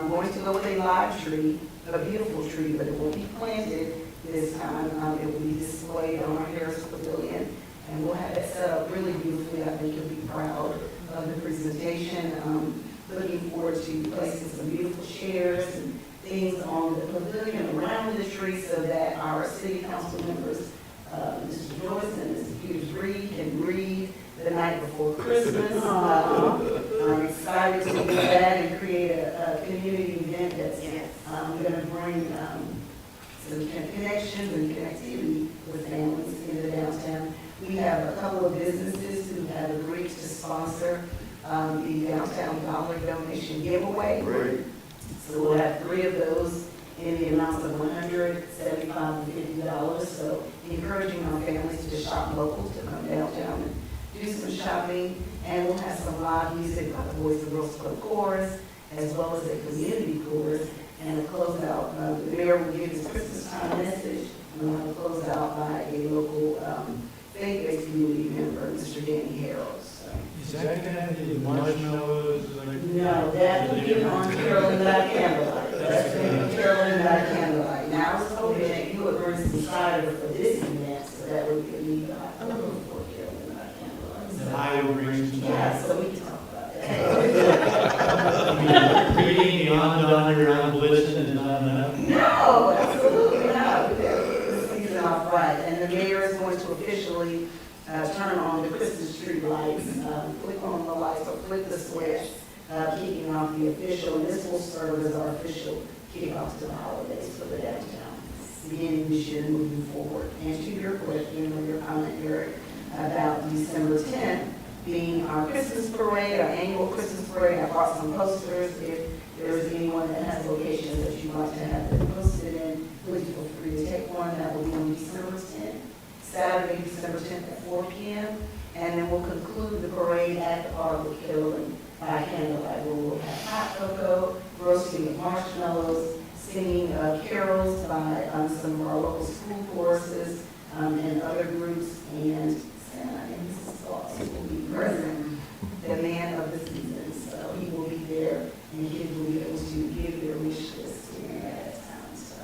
going to go with a live tree, a beautiful tree, but it won't be planted this time. It will be displayed on our Harris Pavilion, and we'll have it set up really beautifully. I think you'll be proud of the presentation. Looking forward to placing some beautiful chairs and things on the pavilion around the tree so that our city council members, Mr. Joyce and Mr. Peters-Reed, can read the night before Christmas. I'm excited to do that and create a community event that's going to bring some connections and connectivity with families in the downtown. We have a couple of businesses who have agreed to sponsor the Downtown Dollar Donation Giveaway. Great. So we'll have 3 of those in the amounts of $100, $75, and $50. So encouraging our families to shop local, to come downtown and do some shopping. And we'll have some live music by the Boys and Girls Club Chorus, as well as a community chorus, and a closeout. The mayor will give his Christmas time message, and we'll have a closeout by a local faith-based community member, Mr. Danny Harrell. So. Is that going to be marshmallows? No, that will be on Carolyn Black Candlelight. Carolyn by candlelight. Now, I was hoping that you would bring some cider for this event, so that we could leave October for Carolyn by candlelight. And I will bring some. Yeah, so we can talk about that. Reading the on Blitzen is not enough. No, absolutely not. This season off right, and the mayor is going to officially turn on the Christmas tree lights. Click on the lights or flick the switch, kicking off the official, and this will serve as our official kickoff to the holidays for the downtown, beginning this year and moving forward. And to your question or your comment, Eric, about December 10th being our Christmas parade, our annual Christmas parade, I brought some posters. If there's anyone that has locations that you'd like to have them posted in, please feel free to take one. That will be on December 10th, Saturday, December 10th at 4 p.m. And then we'll conclude the parade at the Park with Carolyn by candlelight, where we'll have hot cocoa, roasting of marshmallows, singing carols by some of our local school choruses and other groups, and Santa and Mrs. Claus will be present, the man of the season. So he will be there, and kids will be able to give their wish list during that time. So,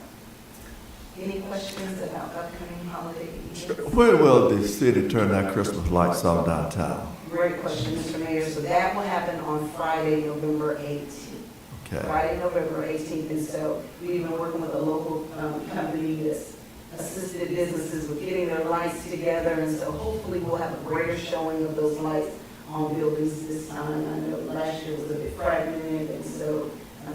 any questions about upcoming holiday events? When will the city turn that Christmas lights on downtown? Great question, Mr. Mayor. So that will happen on Friday, November 18th. Okay. Friday, November 18th, and so we've been working with a local company that's assisted businesses with getting their lights together, and so hopefully we'll have a greater showing of those lights on buildings this time. I know last year was a bit fragmented, and so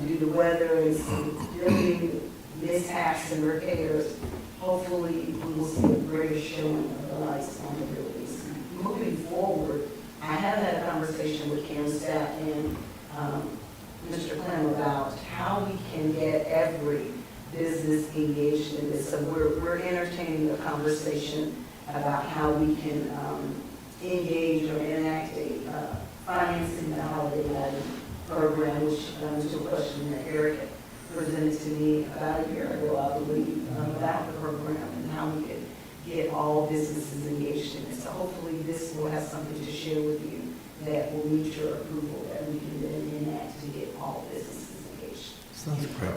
due to weather and some building mishaps and repairs, hopefully we will see a greater showing of the lights on the buildings. Moving forward, I have had a conversation with Karen staff and Mr. Clem about how we can get every business engaged in this. So we're entertaining a conversation about how we can engage or enact a financing the holiday lighting program, which was a question that Eric presented to me about a year ago, I believe, about the program and how we could get all businesses engaged in it. So hopefully this will have something to share with you that will meet your approval, that we can then enact to get all businesses engaged. Sounds great.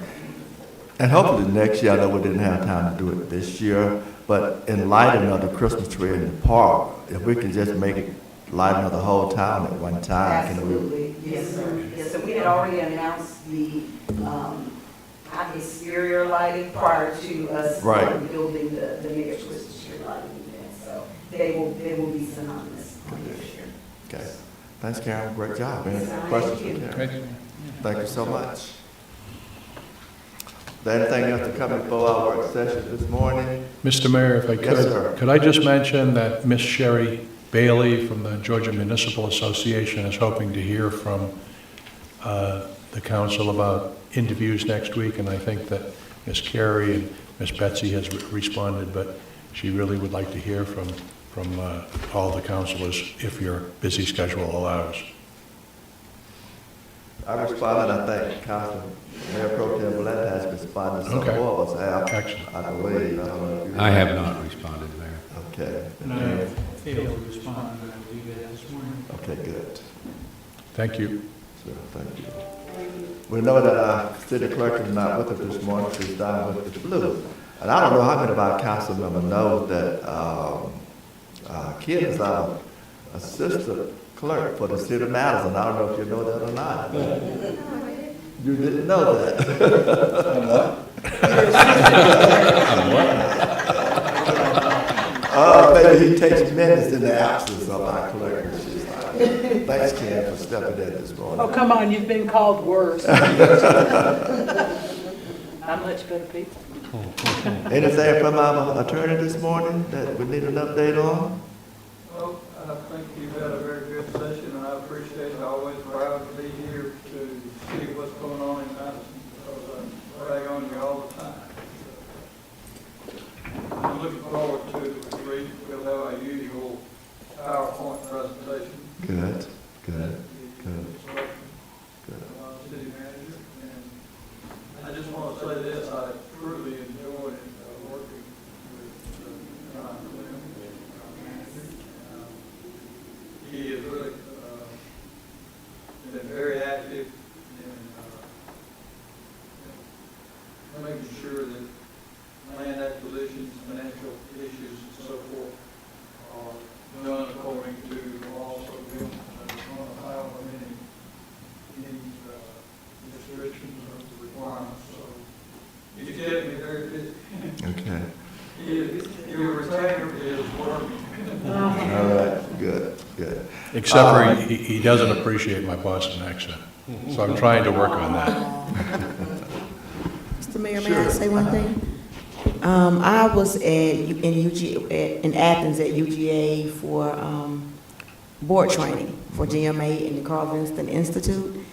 And hopefully next year, I know we didn't have time to do it this year, but in lighting of the Christmas tree in the park, if we can just make it lighting of the whole town at one time, can we? Absolutely, yes, sir. Yes, so we had already announced the exterior lighting prior to us building the mayor's Christmas tree lighting event. So they will be synonymous this year. Okay. Thanks, Karen. Great job. Any questions for Karen? Thank you so much. Is there anything else to come before our work session this morning? Mr. Mayor, if I could, Yes, sir. could I just mention that Miss Sherry Bailey from the Georgia Municipal Association is hoping to hear from the council about interviews next week, and I think that Miss Carey and Miss Betsy has responded, but she really would like to hear from all the councilors if your busy schedule allows. I responded, I think, Councilman Mayor Pro Tem Valente has responded, some Okay. more of us have, Excellent. I believe. I don't know if you- I have not responded, Mayor. Okay. And I failed to respond, but I will do that this morning. Okay, good. Thank you. So, thank you. We know that our city clerk is not with us this morning, she's down with the flu. And I don't know how many of our council members know that Kim is our assistant clerk for the city of Madison. I don't know if you know that or not. You didn't know that. Maybe he takes minutes in the absence of our clerk. She's like, thanks, Kim, for stepping in this morning. Oh, come on, you've been called worse. I'm much better people. Anything from our attorney this morning that we need an update on? Well, I think you've had a very good session, and I appreciate it. Always proud to be here to see what's going on in Madison, because I rag on you all the time. I'm looking forward to read. We'll have our usual PowerPoint presentation. Good, good, good. City manager, and I just want to say this, I truly enjoyed working with John Clem, our manager. He has really been very active in good. Except for he doesn't appreciate my Boston accent. So I'm trying to work on that. Mr. Mayor, may I say one thing? I was in Athens at UGA for board training for GMA in the Carl Vinston Institute,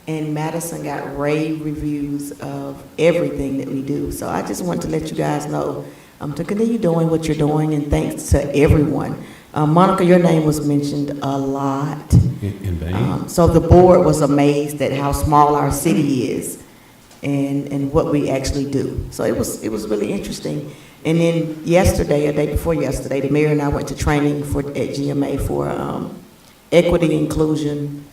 and Madison got rave reviews of everything that we do. So I just want to let you guys know to continue doing what you're doing, and thanks to everyone. Monica, your name was mentioned a lot. In vain? So the board was amazed at how small our city is and what we actually do. So it was really interesting. And then yesterday, or day before yesterday, the mayor and I went to training at GMA for equity, inclusion,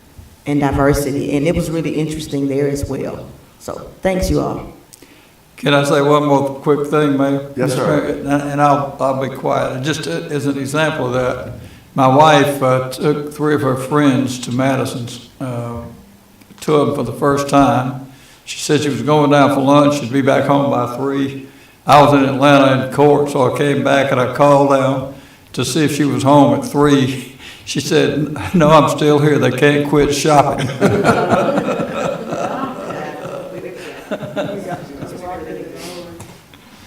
and diversity, and it was really interesting there as well. So thanks, you all. Can I say one more quick thing, Mayor? Yes, sir. And I'll be quiet. Just as an example of that, my wife took 3 of her friends to Madison's, 2 of them for the first time. She said she was going down for lunch, she'd be back home by 3. I was in Atlanta in court, so I came back and I called down to see if she was home at 3. She said, "No, I'm still here. They can't quit shopping."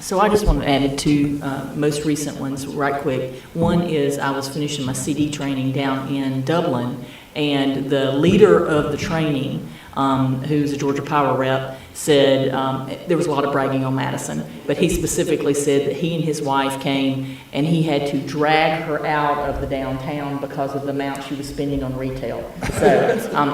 So I just want to add 2 most recent ones right quick. One is I was finishing my CD training down in Dublin, and the leader of the training, who's a Georgia Power rep, said there was a lot of bragging on Madison, but he specifically said that he and his wife came and he had to drag her out of the downtown because of the amount she was spending on retail. So,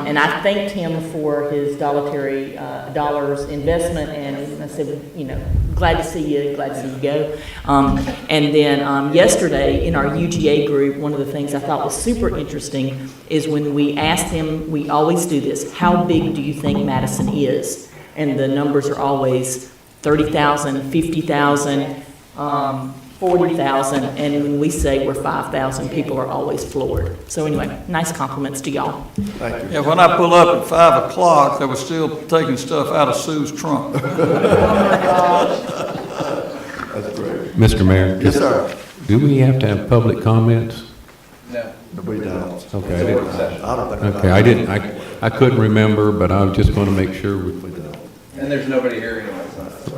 and I thanked him for his dollars investment, and I said, you know, glad to see you go. And then yesterday in our UGA group, one of the things I thought was super interesting is when we asked him, we always do this, how big do you think Madison is? And the numbers are always 30,000, 50,000, 40,000, and when we say we're 5,000, people are always floored. So anyway, nice compliments to y'all. Thank you. Yeah, when I pull up at 5 o'clock, they were still taking stuff out of Sue's trunk. That's great. Mr. Mayor? Yes, sir. Do we have to have public comments? We don't. Okay, I didn't. I don't think. Okay, I couldn't remember, but I was just going to make sure. We don't. And there's nobody here anyway, so that's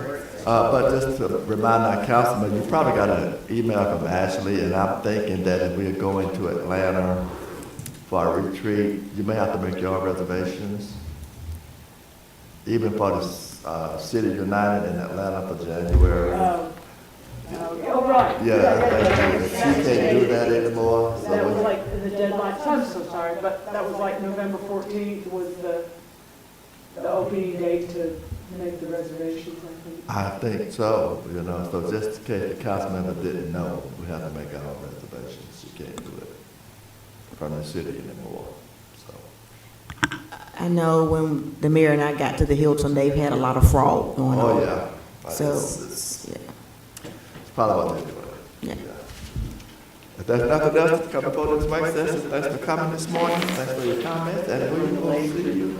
But just to remind our councilman, you probably got an email from Ashley, and I'm thinking that if we're going to Atlanta for a retreat, you may have to make your reservations. Even for the City United in Atlanta for January. Oh, right. Yeah, she can't do that anymore. That was So like the deadline, I'm so sorry, but that was like November 14th was the opening date to make the reservations, I think. I think so, you know, so just in case the council member didn't know, we have to make our own reservations. You can't do it from the city anymore, so. I know when the mayor and I got to the Hilton, they've had a lot of fraud going on. Oh, yeah. So, It's yeah. probably what they're doing. Yeah. If there's nothing else to come before this work session, thanks for coming this morning, thanks for your comments, and we will see you